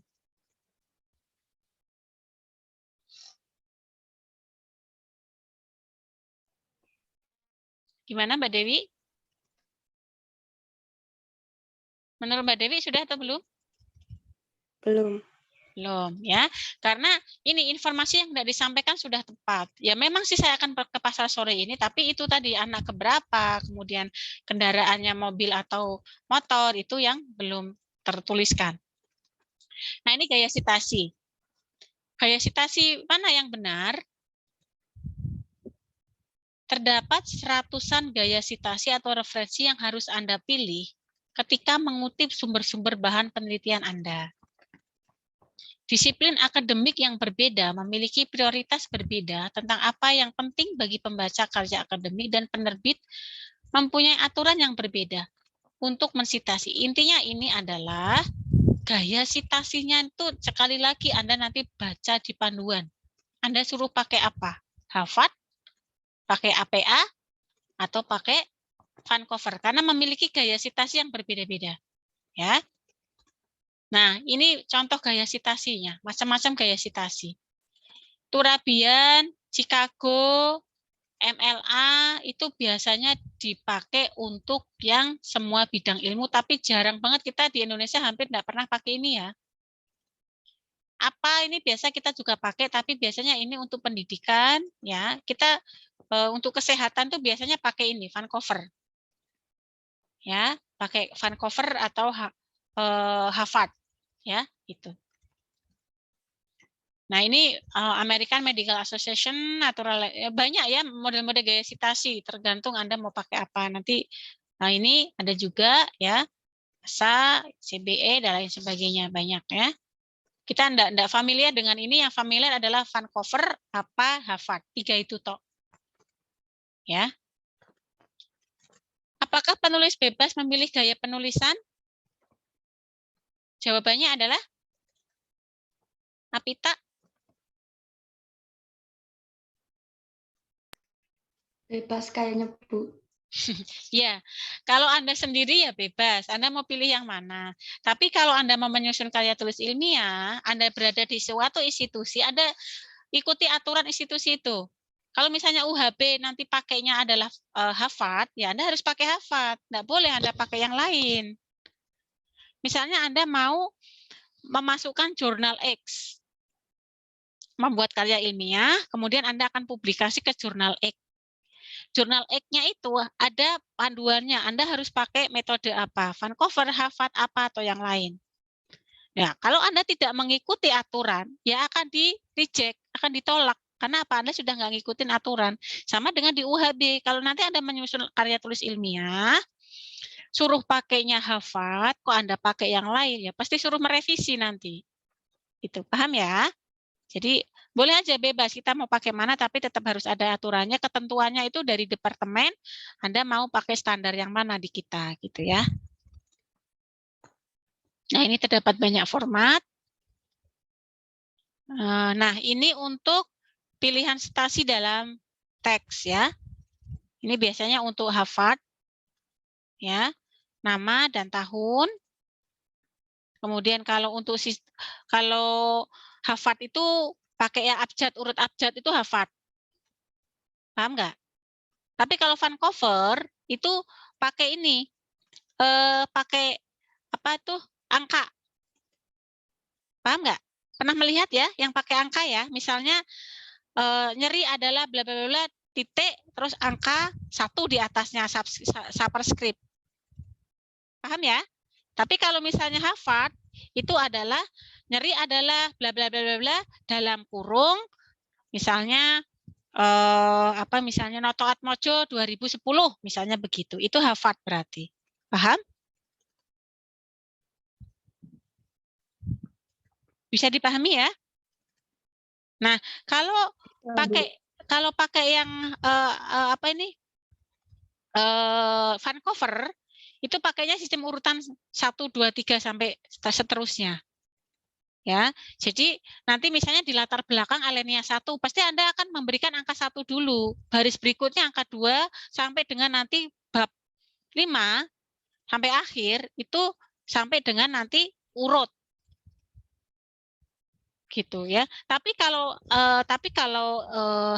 Gimana Mbak Dewi? Menurut Mbak Dewi sudah atau belum? Belum. Belum ya, karena ini informasi yang tidak disampaikan sudah tepat. Ya memang sih saya akan ke pasar sore ini, tapi itu tadi anak keberapa, kemudian kendaraannya mobil atau motor, itu yang belum tertuliskan. Nah ini gaya sitasi. Gaya sitasi mana yang benar? Terdapat seratusan gaya sitasi atau referensi yang harus Anda pilih ketika mengutip sumber-sumber bahan penelitian Anda. Disiplin akademik yang berbeda memiliki prioritas berbeda tentang apa yang penting bagi pembaca karya akademik, dan penerbit mempunyai aturan yang berbeda untuk mensitasi. Intinya ini adalah gaya sitasinya itu sekali lagi Anda nanti baca di panduan. Anda suruh pakai apa? Hafat, pakai APA, atau pakai Vancouver, karena memiliki gaya sitasi yang berbeda-beda. Ya. Nah, ini contoh gaya sitasinya, macam-macam gaya sitasi. Turabian, Chicago, MLA itu biasanya dipakai untuk yang semua bidang ilmu, tapi jarang banget kita di Indonesia hampir tidak pernah pakai ini ya. Apa ini biasa kita juga pakai, tapi biasanya ini untuk pendidikan, ya. Kita untuk kesehatan tuh biasanya pakai ini, Vancouver. Ya, pakai Vancouver atau Harvard. Ya, itu. Nah, ini American Medical Association, natural, banyak ya model-model gaya sitasi, tergantung Anda mau pakai apa. Nanti, nah ini ada juga ya, SA, CBE, dan lain sebagainya, banyak ya. Kita enggak familiar dengan ini, yang familiar adalah Vancouver, apa, Harvard, 3 itu toh. Ya. Apakah penulis bebas memilih gaya penulisan? Jawabannya adalah Apita. Bebas kayaknya, Bu. Ya, kalau Anda sendiri ya bebas. Anda mau pilih yang mana. Tapi kalau Anda mau menyusun karya tulis ilmiah, Anda berada di suatu institusi, Anda ikuti aturan institusi itu. Kalau misalnya UHB nanti pakainya adalah Harvard, ya Anda harus pakai Harvard. Nggak boleh Anda pakai yang lain. Misalnya Anda mau memasukkan jurnal X, membuat karya ilmiah, kemudian Anda akan publikasi ke jurnal X. Jurnal X-nya itu ada panduannya, Anda harus pakai metode apa, Vancouver, Harvard, apa, atau yang lain. Ya, kalau Anda tidak mengikuti aturan, ya akan di-reject, akan ditolak. Karena apa? Anda sudah nggak ngikutin aturan. Sama dengan di UHB, kalau nanti Anda menyusun karya tulis ilmiah, suruh pakainya Harvard, kok Anda pakai yang lain, ya pasti suruh merevisi nanti. Itu, paham ya? Jadi boleh aja bebas kita mau pakai mana, tapi tetap harus ada aturannya, ketentuannya itu dari departemen. Anda mau pakai standar yang mana di kita, gitu ya. Nah ini terdapat banyak format. Nah ini untuk pilihan stasi dalam teks ya. Ini biasanya untuk Harvard, ya, nama dan tahun. Kemudian kalau untuk Harvard itu pakai ya abjad, urut abjad itu Harvard. Paham nggak? Tapi kalau Vancouver itu pakai ini, pakai apa itu angka. Paham nggak? Pernah melihat ya yang pakai angka ya? Misalnya nyeri adalah bla bla bla titik terus angka 1 di atasnya superscript. Paham ya? Tapi kalau misalnya Harvard itu adalah nyeri adalah bla bla bla bla bla dalam kurung misalnya apa misalnya Noto Atmojo 2010 misalnya begitu. Itu Harvard berarti. Paham? Bisa dipahami ya? Nah, kalau pakai yang apa ini? Vancouver itu pakainya sistem urutan 1 2 3 sampai seterusnya. Ya. Jadi nanti misalnya di latar belakang alinea 1 pasti Anda akan memberikan angka 1 dulu. Baris berikutnya angka 2 sampai dengan nanti bab 5 sampai akhir itu sampai dengan nanti urut. Gitu ya. Tapi kalau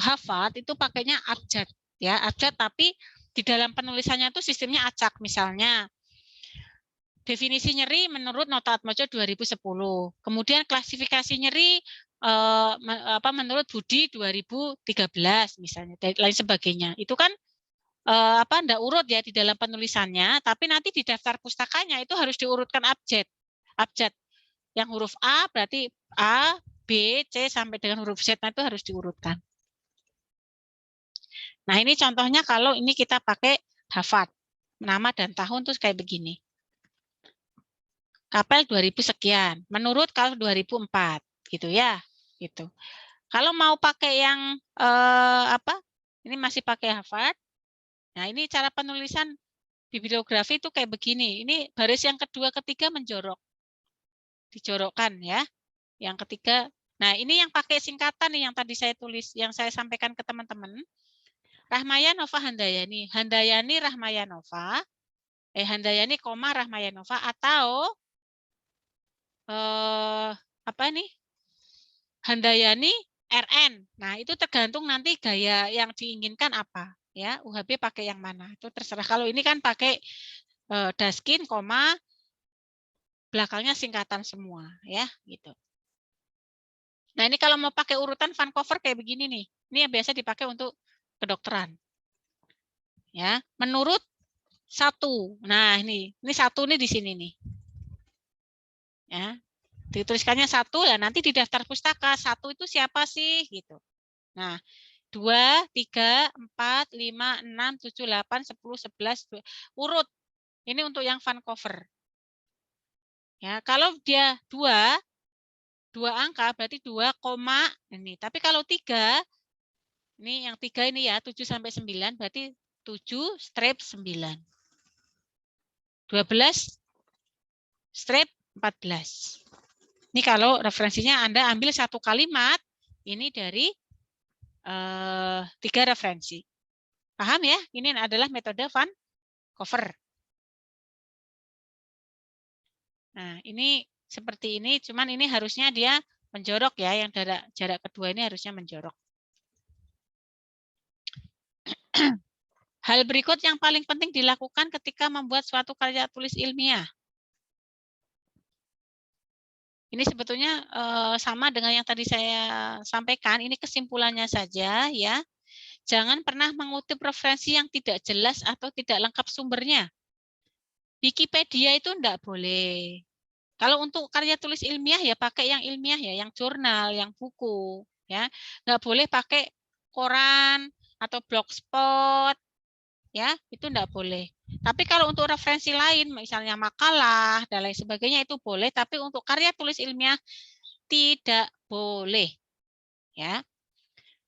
Harvard itu pakainya abjad ya, abjad tapi di dalam penulisannya itu sistemnya acak misalnya. Definisi nyeri menurut Nota Atmojo 2010. Kemudian klasifikasi nyeri menurut Budi 2013 misalnya dan lain sebagainya. Itu kan enggak urut ya di dalam penulisannya, tapi nanti di daftar pustakanya itu harus diurutkan abjad. Abjad yang huruf A berarti A, B, C sampai dengan huruf Z itu harus diurutkan. Nah, ini contohnya kalau ini kita pakai Harvard. Nama dan tahun terus kayak begini. Kapel 2000 sekian. Menurut kalau 2004 gitu ya. Gitu. Kalau mau pakai yang apa? Ini masih pakai Harvard. Nah, ini cara penulisan bibliografi itu kayak begini. Ini baris yang kedua ketiga menjorok. Dijorokkan ya. Yang ketiga, nah ini yang pakai singkatan nih yang tadi saya tulis, yang saya sampaikan ke teman-teman. Rahmayanova Handayani, Handayani Rahmayanova, Handayani, Rahmayanova atau apa nih? Handayani RN. Nah itu tergantung nanti gaya yang diinginkan apa, ya. UHB pakai yang mana? Itu terserah. Kalau ini kan pakai daskin, belakangnya singkatan semua, ya, gitu. Nah, ini kalau mau pakai urutan Vancouver kayak begini nih. Ini yang biasa dipakai untuk kedokteran. Ya, menurut 1. Nah, ini 1 nih di sini nih. Ya. Dituliskannya 1 ya, nanti di daftar pustaka 1 itu siapa sih gitu. Nah, 2, 3, 4, 5, 6, 7, 8, 10, 11 urut. Ini untuk yang Vancouver. Ya, kalau dia 2 angka berarti 2, ini. Tapi kalau 3 ini yang 3 ini ya 7 sampai 9 berarti 7 strip 9. 12 strip 14. Ini kalau referensinya Anda ambil satu kalimat, ini dari 3 referensi. Paham ya? Ini adalah metode Van Cover. Nah, ini seperti ini, cuman ini harusnya dia menjorok ya, yang jarak kedua ini harusnya menjorok. Hal berikut yang paling penting dilakukan ketika membuat suatu karya tulis ilmiah. Ini sebetulnya sama dengan yang tadi saya sampaikan, ini kesimpulannya saja ya. Jangan pernah mengutip referensi yang tidak jelas atau tidak lengkap sumbernya. Wikipedia itu enggak boleh. Kalau untuk karya tulis ilmiah ya pakai yang ilmiah ya, yang jurnal, yang buku ya. Enggak boleh pakai koran atau blogspot ya, itu enggak boleh. Tapi kalau untuk referensi lain, misalnya makalah dan lain sebagainya itu boleh, tapi untuk karya tulis ilmiah tidak boleh. Ya.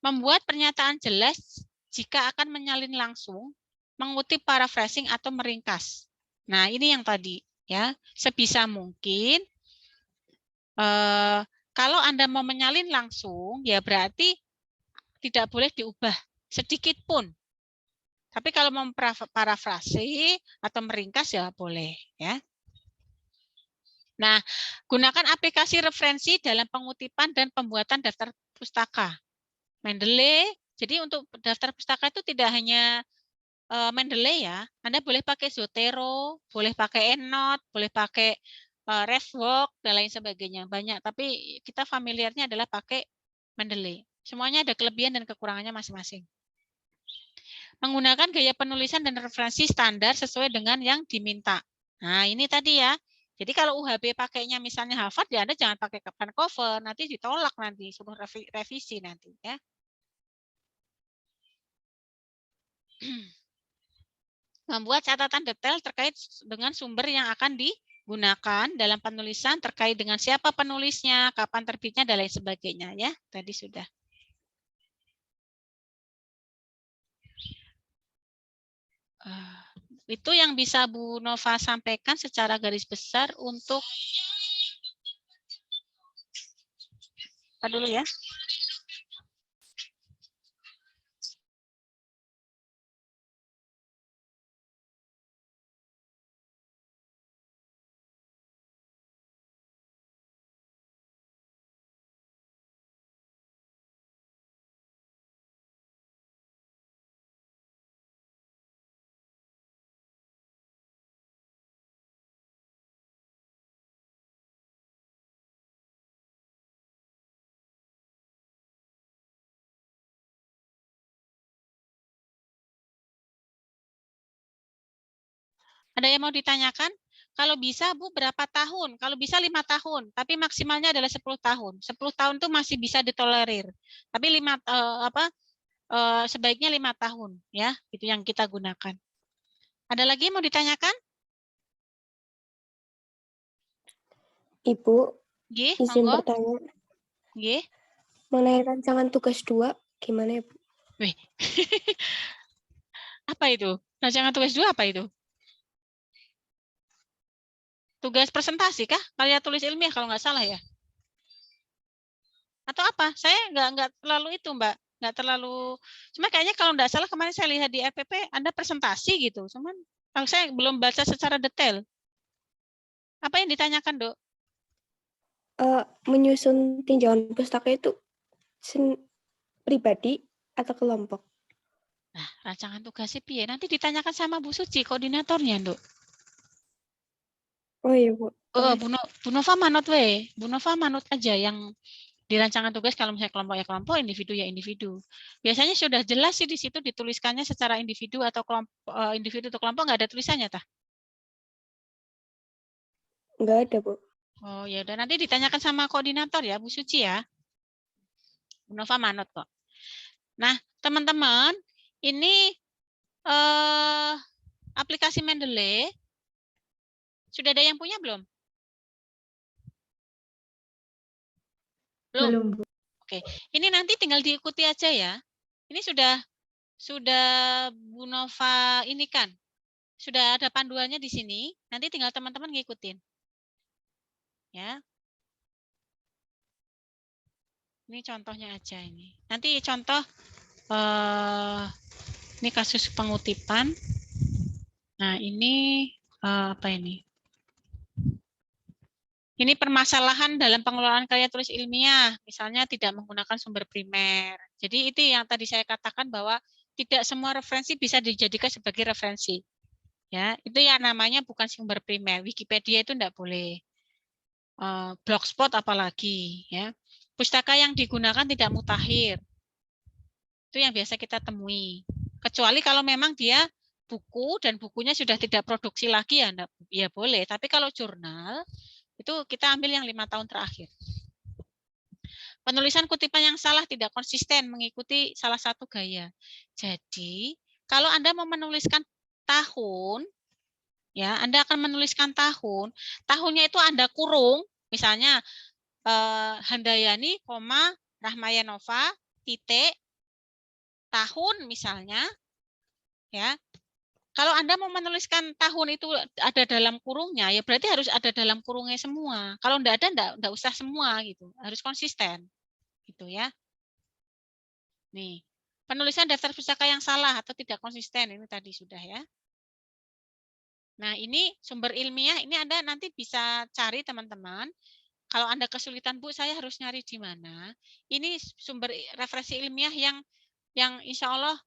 Membuat pernyataan jelas jika akan menyalin langsung, mengutip paraphrasing atau meringkas. Nah, ini yang tadi ya. Sebisa mungkin kalau Anda mau menyalin langsung, ya berarti tidak boleh diubah sedikit pun. Tapi kalau mau parafrase atau meringkas ya boleh ya. Nah, gunakan aplikasi referensi dalam pengutipan dan pembuatan daftar pustaka. Mendeley, jadi untuk daftar pustaka itu tidak hanya Mendeley ya. Anda boleh pakai Zotero, boleh pakai EndNote, boleh pakai RefWalk dan lain sebagainya. Banyak, tapi kita familiarnya adalah pakai Mendeley. Semuanya ada kelebihan dan kekurangannya masing-masing. Menggunakan gaya penulisan dan referensi standar sesuai dengan yang diminta. Nah, ini tadi ya. Jadi kalau UHB pakainya misalnya Harvard, ya Anda jangan pakai Van Cover, nanti ditolak nanti, suruh revisi nanti ya. Membuat catatan detail terkait dengan sumber yang akan digunakan dalam penulisan, terkait dengan siapa penulisnya, kapan terbitnya, dan lain sebagainya ya. Tadi sudah. Itu yang bisa Bu Nova sampaikan secara garis besar untuk apa dulu ya. Ada yang mau ditanyakan? Kalau bisa Bu berapa tahun? Kalau bisa 5 tahun, tapi maksimalnya adalah 10 tahun. 10 tahun itu masih bisa ditolerir. Tapi sebaiknya 5 tahun ya, itu yang kita gunakan. Ada lagi yang mau ditanyakan? Ibu, Nggih, izin monggo. bertanya. Nggih. Mengenai rancangan tugas 2, gimana ya, Bu? Wih. Apa itu? Rancangan tugas 2 apa itu? Tugas presentasi kah? Karya tulis ilmiah kalau nggak salah ya? Atau apa? Saya nggak terlalu itu Mbak. Nggak terlalu. Cuma kayaknya kalau nggak salah kemarin saya lihat di FPP Anda presentasi gitu. Cuman kalau saya belum baca secara detail. Apa yang ditanyakan, Dok? Menyusun tinjauan pustaka itu pribadi atau kelompok? Nah, rancangan tugasnya piye? Nanti ditanyakan sama Bu Suci, koordinatornya, Dok. Oh iya, Bu. Bu Nova manut we. Bu Nova manut aja yang di rancangan tugas kalau misalnya kelompok ya kelompok, individu ya individu. Biasanya sudah jelas sih di situ dituliskannya secara individu atau kelompok, individu atau kelompok nggak ada tulisannya tah? Nggak ada, Bu. Oh ya udah nanti ditanyakan sama koordinator ya Bu Suci ya. Bu Nova manut kok. Nah teman-teman ini aplikasi Mendeley sudah ada yang punya belum? Belum, Bu. Oke, ini nanti tinggal diikuti aja ya. Ini sudah Bu Nova ini kan sudah ada panduannya di sini. Nanti tinggal teman-teman ngikutin. Ya. Ini contohnya aja ini. Nanti contoh ini kasus pengutipan. Nah, ini apa ini? Ini permasalahan dalam pengelolaan karya tulis ilmiah, misalnya tidak menggunakan sumber primer. Jadi itu yang tadi saya katakan bahwa tidak semua referensi bisa dijadikan sebagai referensi. Ya, itu yang namanya bukan sumber primer. Wikipedia itu tidak boleh. Blogspot apalagi, ya. Pustaka yang digunakan tidak mutakhir. Itu yang biasa kita temui. Kecuali kalau memang dia buku dan bukunya sudah tidak produksi lagi ya boleh. Tapi kalau jurnal itu kita ambil yang 5 tahun terakhir. Penulisan kutipan yang salah tidak konsisten mengikuti salah satu gaya. Jadi, kalau Anda mau menuliskan tahun, ya, Anda akan menuliskan tahun, tahunnya itu Anda kurung, misalnya Handayani, Rahmayanova, titik, tahun misalnya, ya. Kalau Anda mau menuliskan tahun itu ada dalam kurungnya, ya berarti harus ada dalam kurungnya semua. Kalau enggak ada, enggak usah semua gitu. Harus konsisten. Gitu ya. Nih, penulisan daftar pustaka yang salah atau tidak konsisten ini tadi sudah ya. Nah, ini sumber ilmiah, ini Anda nanti bisa cari teman-teman. Kalau Anda kesulitan, Bu, saya harus nyari di mana. Ini sumber referensi ilmiah yang insya Allah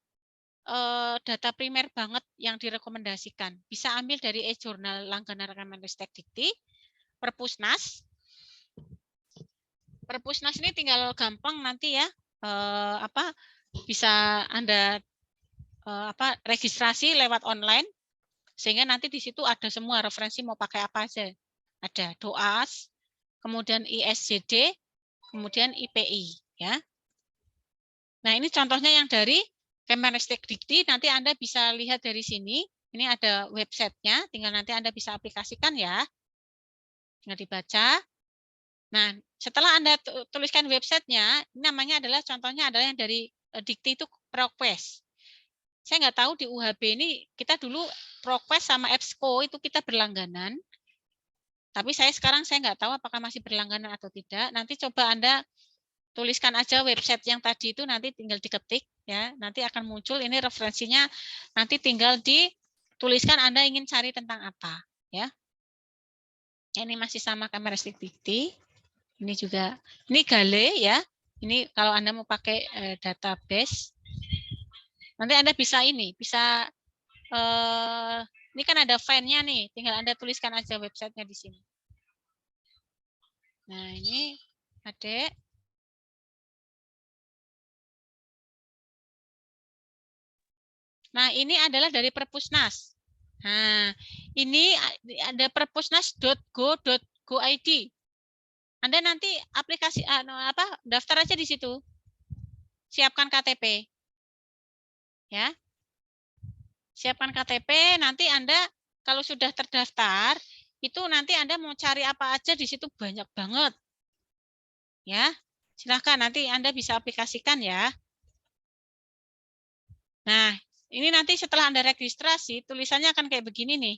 data primer banget yang direkomendasikan. Bisa ambil dari e-jurnal langganan Kemenristek Dikti, Perpusnas. Perpusnas ini tinggal gampang nanti ya, bisa Anda registrasi lewat online, sehingga nanti di situ ada semua referensi mau pakai apa aja. Ada DOAS, kemudian ISJD, kemudian IPI. Ya. Nah ini contohnya yang dari Kemenristek Dikti, nanti Anda bisa lihat dari sini, ini ada websitenya, tinggal nanti Anda bisa aplikasikan ya, tinggal dibaca. Nah, setelah Anda tuliskan websitenya, ini namanya adalah, contohnya adalah yang dari Dikti itu ProQuest. Saya nggak tahu di UHB ini, kita dulu ProQuest sama EBSCO itu kita berlangganan, tapi saya nggak tahu apakah masih berlangganan atau tidak. Nanti coba Anda tuliskan aja website yang tadi itu, nanti tinggal diketik ya, nanti akan muncul ini referensinya, nanti tinggal dituliskan Anda ingin cari tentang apa ya. Ini masih sama Kemenristek Dikti. Ini juga, ini Gale ya. Ini kalau Anda mau pakai database, nanti Anda bisa ini kan ada file-nya nih, tinggal Anda tuliskan aja websitenya di sini. Nah, ini Adek. Nah, ini adalah dari Perpusnas. Nah, ini ada perpusnas.go.id. Anda nanti aplikasi daftar aja di situ. Siapkan KTP. Ya. Siapkan KTP, nanti Anda kalau sudah terdaftar, itu nanti Anda mau cari apa aja di situ banyak banget. Ya. Silakan nanti Anda bisa aplikasikan ya. Nah, ini nanti setelah Anda registrasi, tulisannya akan kayak begini nih.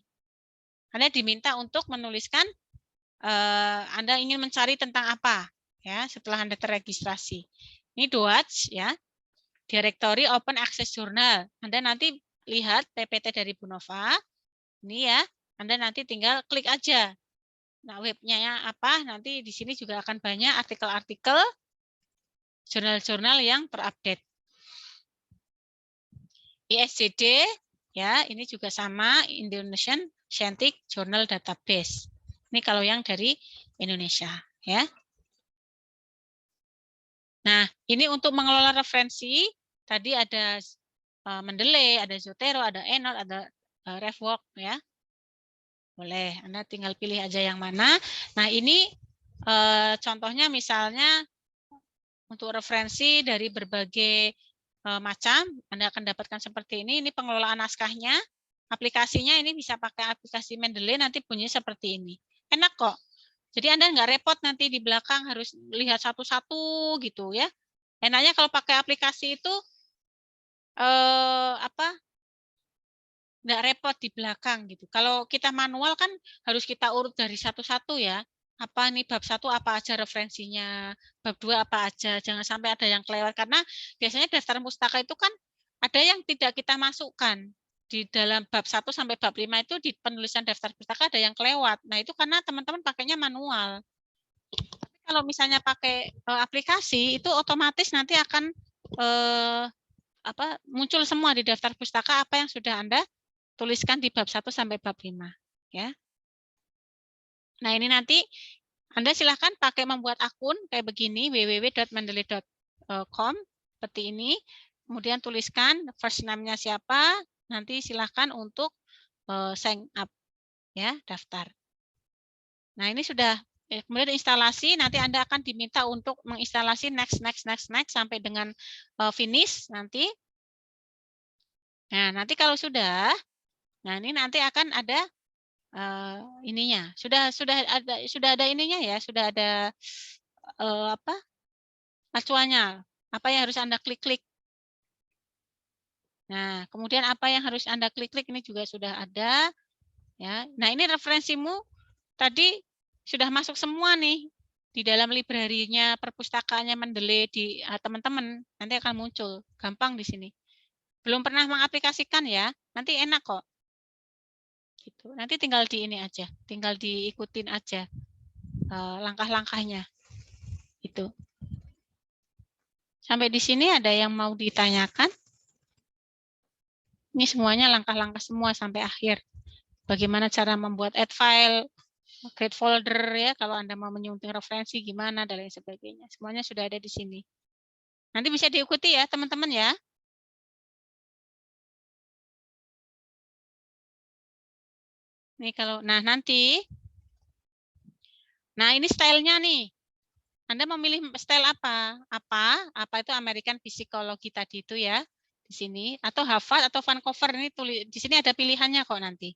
Anda diminta untuk menuliskan Anda ingin mencari tentang apa ya setelah Anda terregistrasi. Ini DOAJ ya. Directory Open Access Journal. Anda nanti lihat PPT dari Bu Nova. Ini ya. Anda nanti tinggal klik aja. Nah, webnya ya apa? Nanti di sini juga akan banyak artikel-artikel jurnal-jurnal yang terupdate. ISJD ya, ini juga sama, Indonesian Scientific Journal Database. Ini kalau yang dari Indonesia ya. Nah, ini untuk mengelola referensi, tadi ada Mendeley, ada Zotero, ada Endnote, ada RefWorks ya. Boleh, Anda tinggal pilih aja yang mana. Nah, ini contohnya misalnya untuk referensi dari berbagai macam, Anda akan dapatkan seperti ini pengelolaan naskahnya, aplikasinya ini bisa pakai aplikasi Mendeley, nanti bunyinya seperti ini. Enak kok. Jadi Anda nggak repot nanti di belakang harus lihat satu-satu gitu ya. Enaknya kalau pakai aplikasi itu nggak repot di belakang gitu. Kalau kita manual kan harus kita urut dari satu-satu ya. Apa nih bab 1 apa aja referensinya, bab 2 apa aja, jangan sampai ada yang kelewat karena biasanya daftar pustaka itu kan ada yang tidak kita masukkan. Di dalam bab 1 sampai bab 5 itu di penulisan daftar pustaka ada yang kelewat. Nah, itu karena teman-teman pakainya manual. Tapi kalau misalnya pakai aplikasi itu otomatis nanti akan muncul semua di daftar pustaka apa yang sudah Anda tuliskan di bab 1 sampai bab 5 ya. Nah, ini nanti Anda silahkan pakai membuat akun kayak begini www.mendeley.com seperti ini. Kemudian tuliskan first name-nya siapa, nanti silahkan untuk sign up ya, daftar. Nah, ini sudah kemudian instalasi, nanti Anda akan diminta untuk menginstalasi next sampai dengan finish nanti. Nah, nanti kalau sudah, nah ini nanti akan ada ininya. Sudah ada ininya ya, sudah ada acuannya. Apa yang harus Anda klik-klik. Nah, kemudian apa yang harus Anda klik-klik ini juga sudah ada ya. Nah, ini referensimu tadi sudah masuk semua nih di dalam library-nya perpustakaannya Mendeley di teman-teman. Nanti akan muncul, gampang di sini. Belum pernah mengaplikasikan ya, nanti enak kok. Gitu. Nanti tinggal di ini aja, tinggal diikutin aja langkah-langkahnya. Itu. Sampai di sini ada yang mau ditanyakan? Ini semuanya langkah-langkah semua sampai akhir. Bagaimana cara membuat add file, create folder ya, kalau Anda mau menyunting referensi gimana dan lain sebagainya. Semuanya sudah ada di sini. Nanti bisa diikuti ya, teman-teman ya. Nih kalau nanti ini stylenya nih. Anda memilih style apa? Apa itu American Psychology tadi itu ya. Di sini atau Harvard atau Vancouver ini di sini ada pilihannya kok nanti.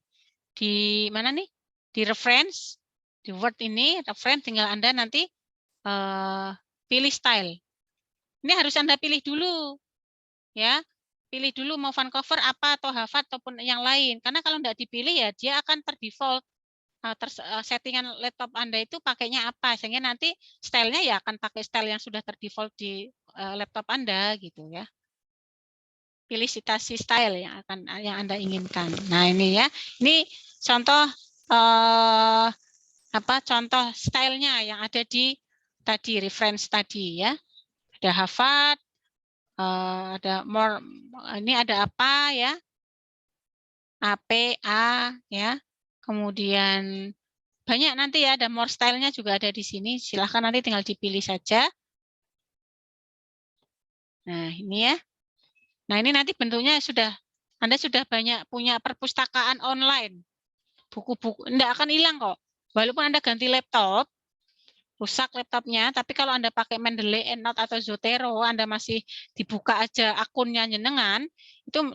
Di mana nih? Di reference, di Word ini reference tinggal Anda nanti pilih style. Ini harus Anda pilih dulu. Ya. Pilih dulu mau Vancouver apa atau Harvard ataupun yang lain. Karena kalau tidak dipilih ya dia akan terdefault settingan laptop Anda itu pakainya apa. Sehingga nanti stylenya ya akan pakai style yang sudah terdefault di laptop Anda gitu ya. Pilih citasi style yang Anda inginkan. Nah, ini ya. Ini contoh contoh stylenya yang ada di tadi reference tadi ya. Ada Harvard, ada more, ini ada apa ya, APA ya, kemudian banyak nanti ya, ada more style-nya juga ada di sini, silahkan nanti tinggal dipilih saja. Nah ini ya, nah ini nanti bentuknya Anda sudah banyak punya perpustakaan online, buku-buku, enggak akan hilang kok, walaupun Anda ganti laptop, rusak laptopnya, tapi kalau Anda pakai Mendeley, EndNote atau Zotero, Anda masih dibuka aja akunnya jenengan,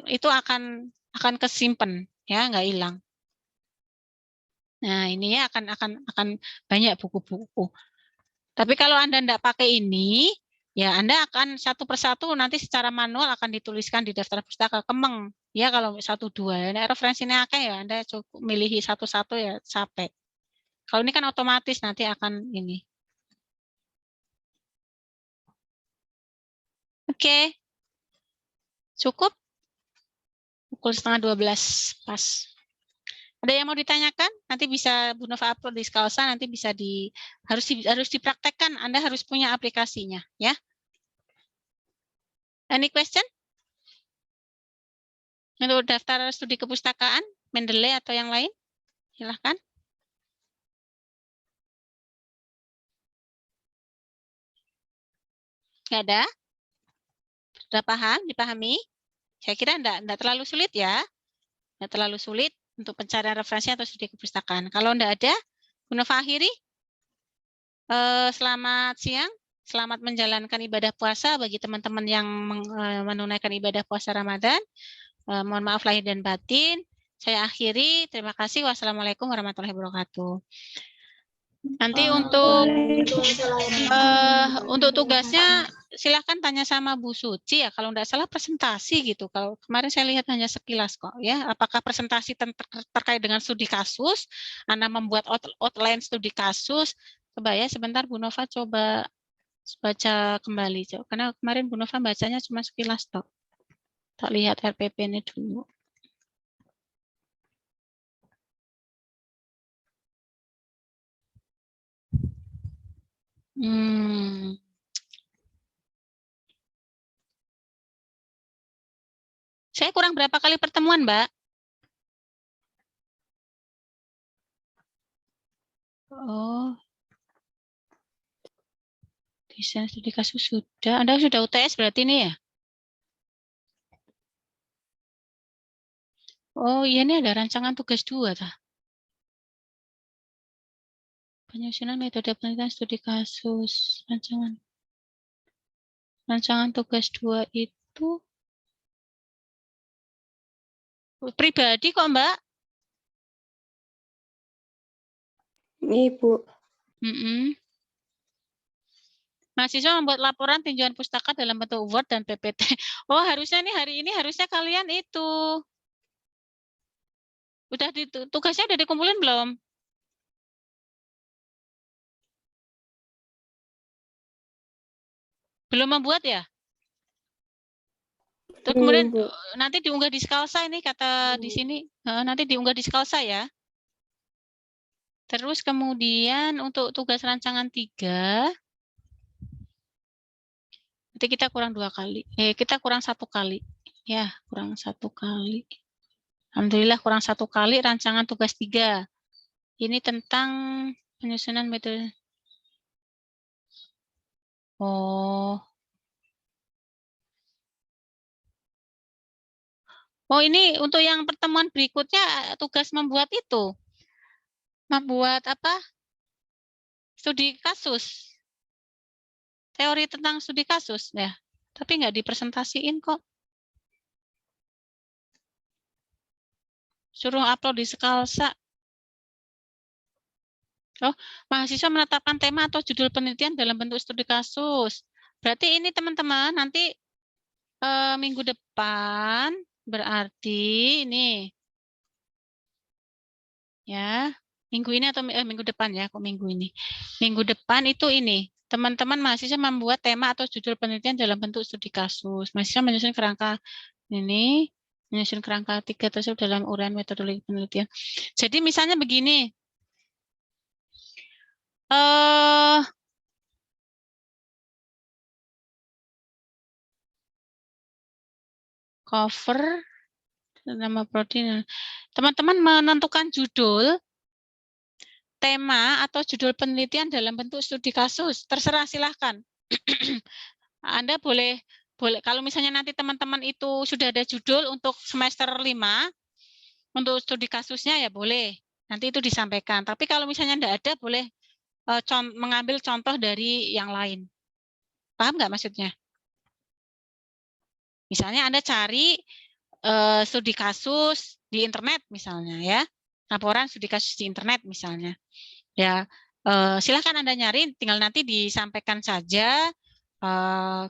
itu akan kesimpan ya, nggak hilang. Nah, ini ya akan banyak buku-buku. Tapi kalau Anda enggak pakai ini, ya Anda akan satu persatu nanti secara manual akan dituliskan di daftar pustaka kemeng. Ya kalau 1 2, nah, referensinya akeh ya, Anda cukup milihi satu-satu ya capek. Kalau ini kan otomatis nanti akan ini. Oke. Cukup? Pukul 11:30 pas. Ada yang mau ditanyakan? Nanti bisa Bu Nova upload di Skalsa, nanti bisa harus dipraktekkan, Anda harus punya aplikasinya ya. Any question? Untuk daftar studi kepustakaan, Mendeley atau yang lain? Silahkan. Nggak ada? Sudah paham? Dipahami? Saya kira enggak terlalu sulit ya. Enggak terlalu sulit untuk pencarian referensi atau studi kepustakaan. Kalau enggak ada, Bu Nova akhiri. Selamat siang. Selamat menjalankan ibadah puasa bagi teman-teman yang menunaikan ibadah puasa Ramadan. Mohon maaf lahir dan batin. Saya akhiri. Terima kasih. Wassalamualaikum warahmatullahi wabarakatuh. Nanti untuk tugasnya silahkan tanya sama Bu Suci ya, kalau tidak salah presentasi gitu. Kalau kemarin saya lihat hanya sekilas kok ya. Apakah presentasi terkait dengan studi kasus, Anda membuat outline studi kasus. Coba ya sebentar Bu Nova coba baca kembali. Karena kemarin Bu Nova bacanya cuma sekilas toh. Tak lihat RPP ini dulu. Saya kurang berapa kali pertemuan, Mbak? Oh, desain studi kasus sudah. Anda sudah UTS berarti ini ya? Oh iya, ini ada rancangan tugas 2. Penyusunan metode penelitian studi kasus. Rancangan tugas 2 itu pribadi kok, Mbak? Ibu. Mahasiswa membuat laporan tinjauan pustaka dalam bentuk Word dan PPT. Oh, harusnya nih hari ini harusnya kalian itu. Tugasnya udah dikumpulin belum? Belum membuat ya? Terus kemudian nanti diunggah di Skalsa ini kata di sini. Nanti diunggah di Skalsa ya. Terus kemudian untuk tugas rancangan 3. Nanti kita kurang 2 kali. Kita kurang 1 kali. Ya, kurang 1 kali. Alhamdulillah kurang 1 kali rancangan tugas 3. Ini tentang penyusunan metode. Oh, ini untuk yang pertemuan berikutnya tugas membuat itu. Membuat apa? Studi kasus. Teori tentang studi kasus ya. Tapi nggak dipresentasiin kok. Suruh upload di Skalsa. Oh, mahasiswa menetapkan tema atau judul penelitian dalam bentuk studi kasus. Berarti ini teman-teman nanti minggu depan berarti ini ya minggu ini atau minggu depan ya kok minggu ini. Minggu depan itu ini teman-teman mahasiswa membuat tema atau judul penelitian dalam bentuk studi kasus. Mahasiswa menyusun kerangka ini, menyusun kerangka 3 tersebut dalam uraian metodologi penelitian. Jadi misalnya begini. Cover nama protein. Teman-teman menentukan judul, tema atau judul penelitian dalam bentuk studi kasus. Terserah silahkan. Anda boleh kalau misalnya nanti teman-teman itu sudah ada judul untuk semester 5 untuk studi kasusnya ya boleh. Nanti itu disampaikan. Tapi kalau misalnya tidak ada boleh mengambil contoh dari yang lain. Paham nggak maksudnya? Misalnya Anda cari studi kasus di internet misalnya ya. Laporan studi kasus di internet misalnya. Ya, silakan Anda nyari, tinggal nanti disampaikan saja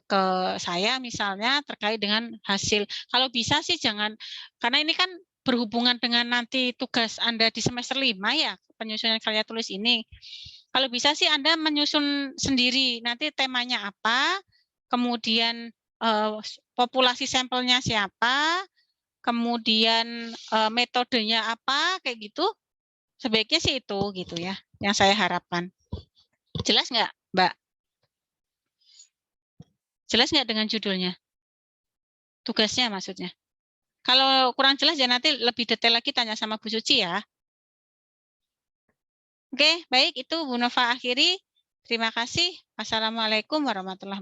ke saya misalnya terkait dengan hasil. Kalau bisa sih jangan, karena ini kan berhubungan dengan nanti tugas Anda di semester 5 ya, penyusunan karya tulis ini. Kalau bisa sih Anda menyusun sendiri, nanti temanya apa, kemudian populasi sampelnya siapa, kemudian metodenya apa, kayak gitu. Sebaiknya sih itu gitu ya, yang saya harapkan. Jelas nggak, Mbak? Jelas nggak dengan judulnya? Tugasnya maksudnya. Kalau kurang jelas ya nanti lebih detail lagi tanya sama Bu Suci ya. Oke, baik itu Bu Nova akhiri. Terima kasih. Wassalamualaikum warahmatullahi wabarakatuh.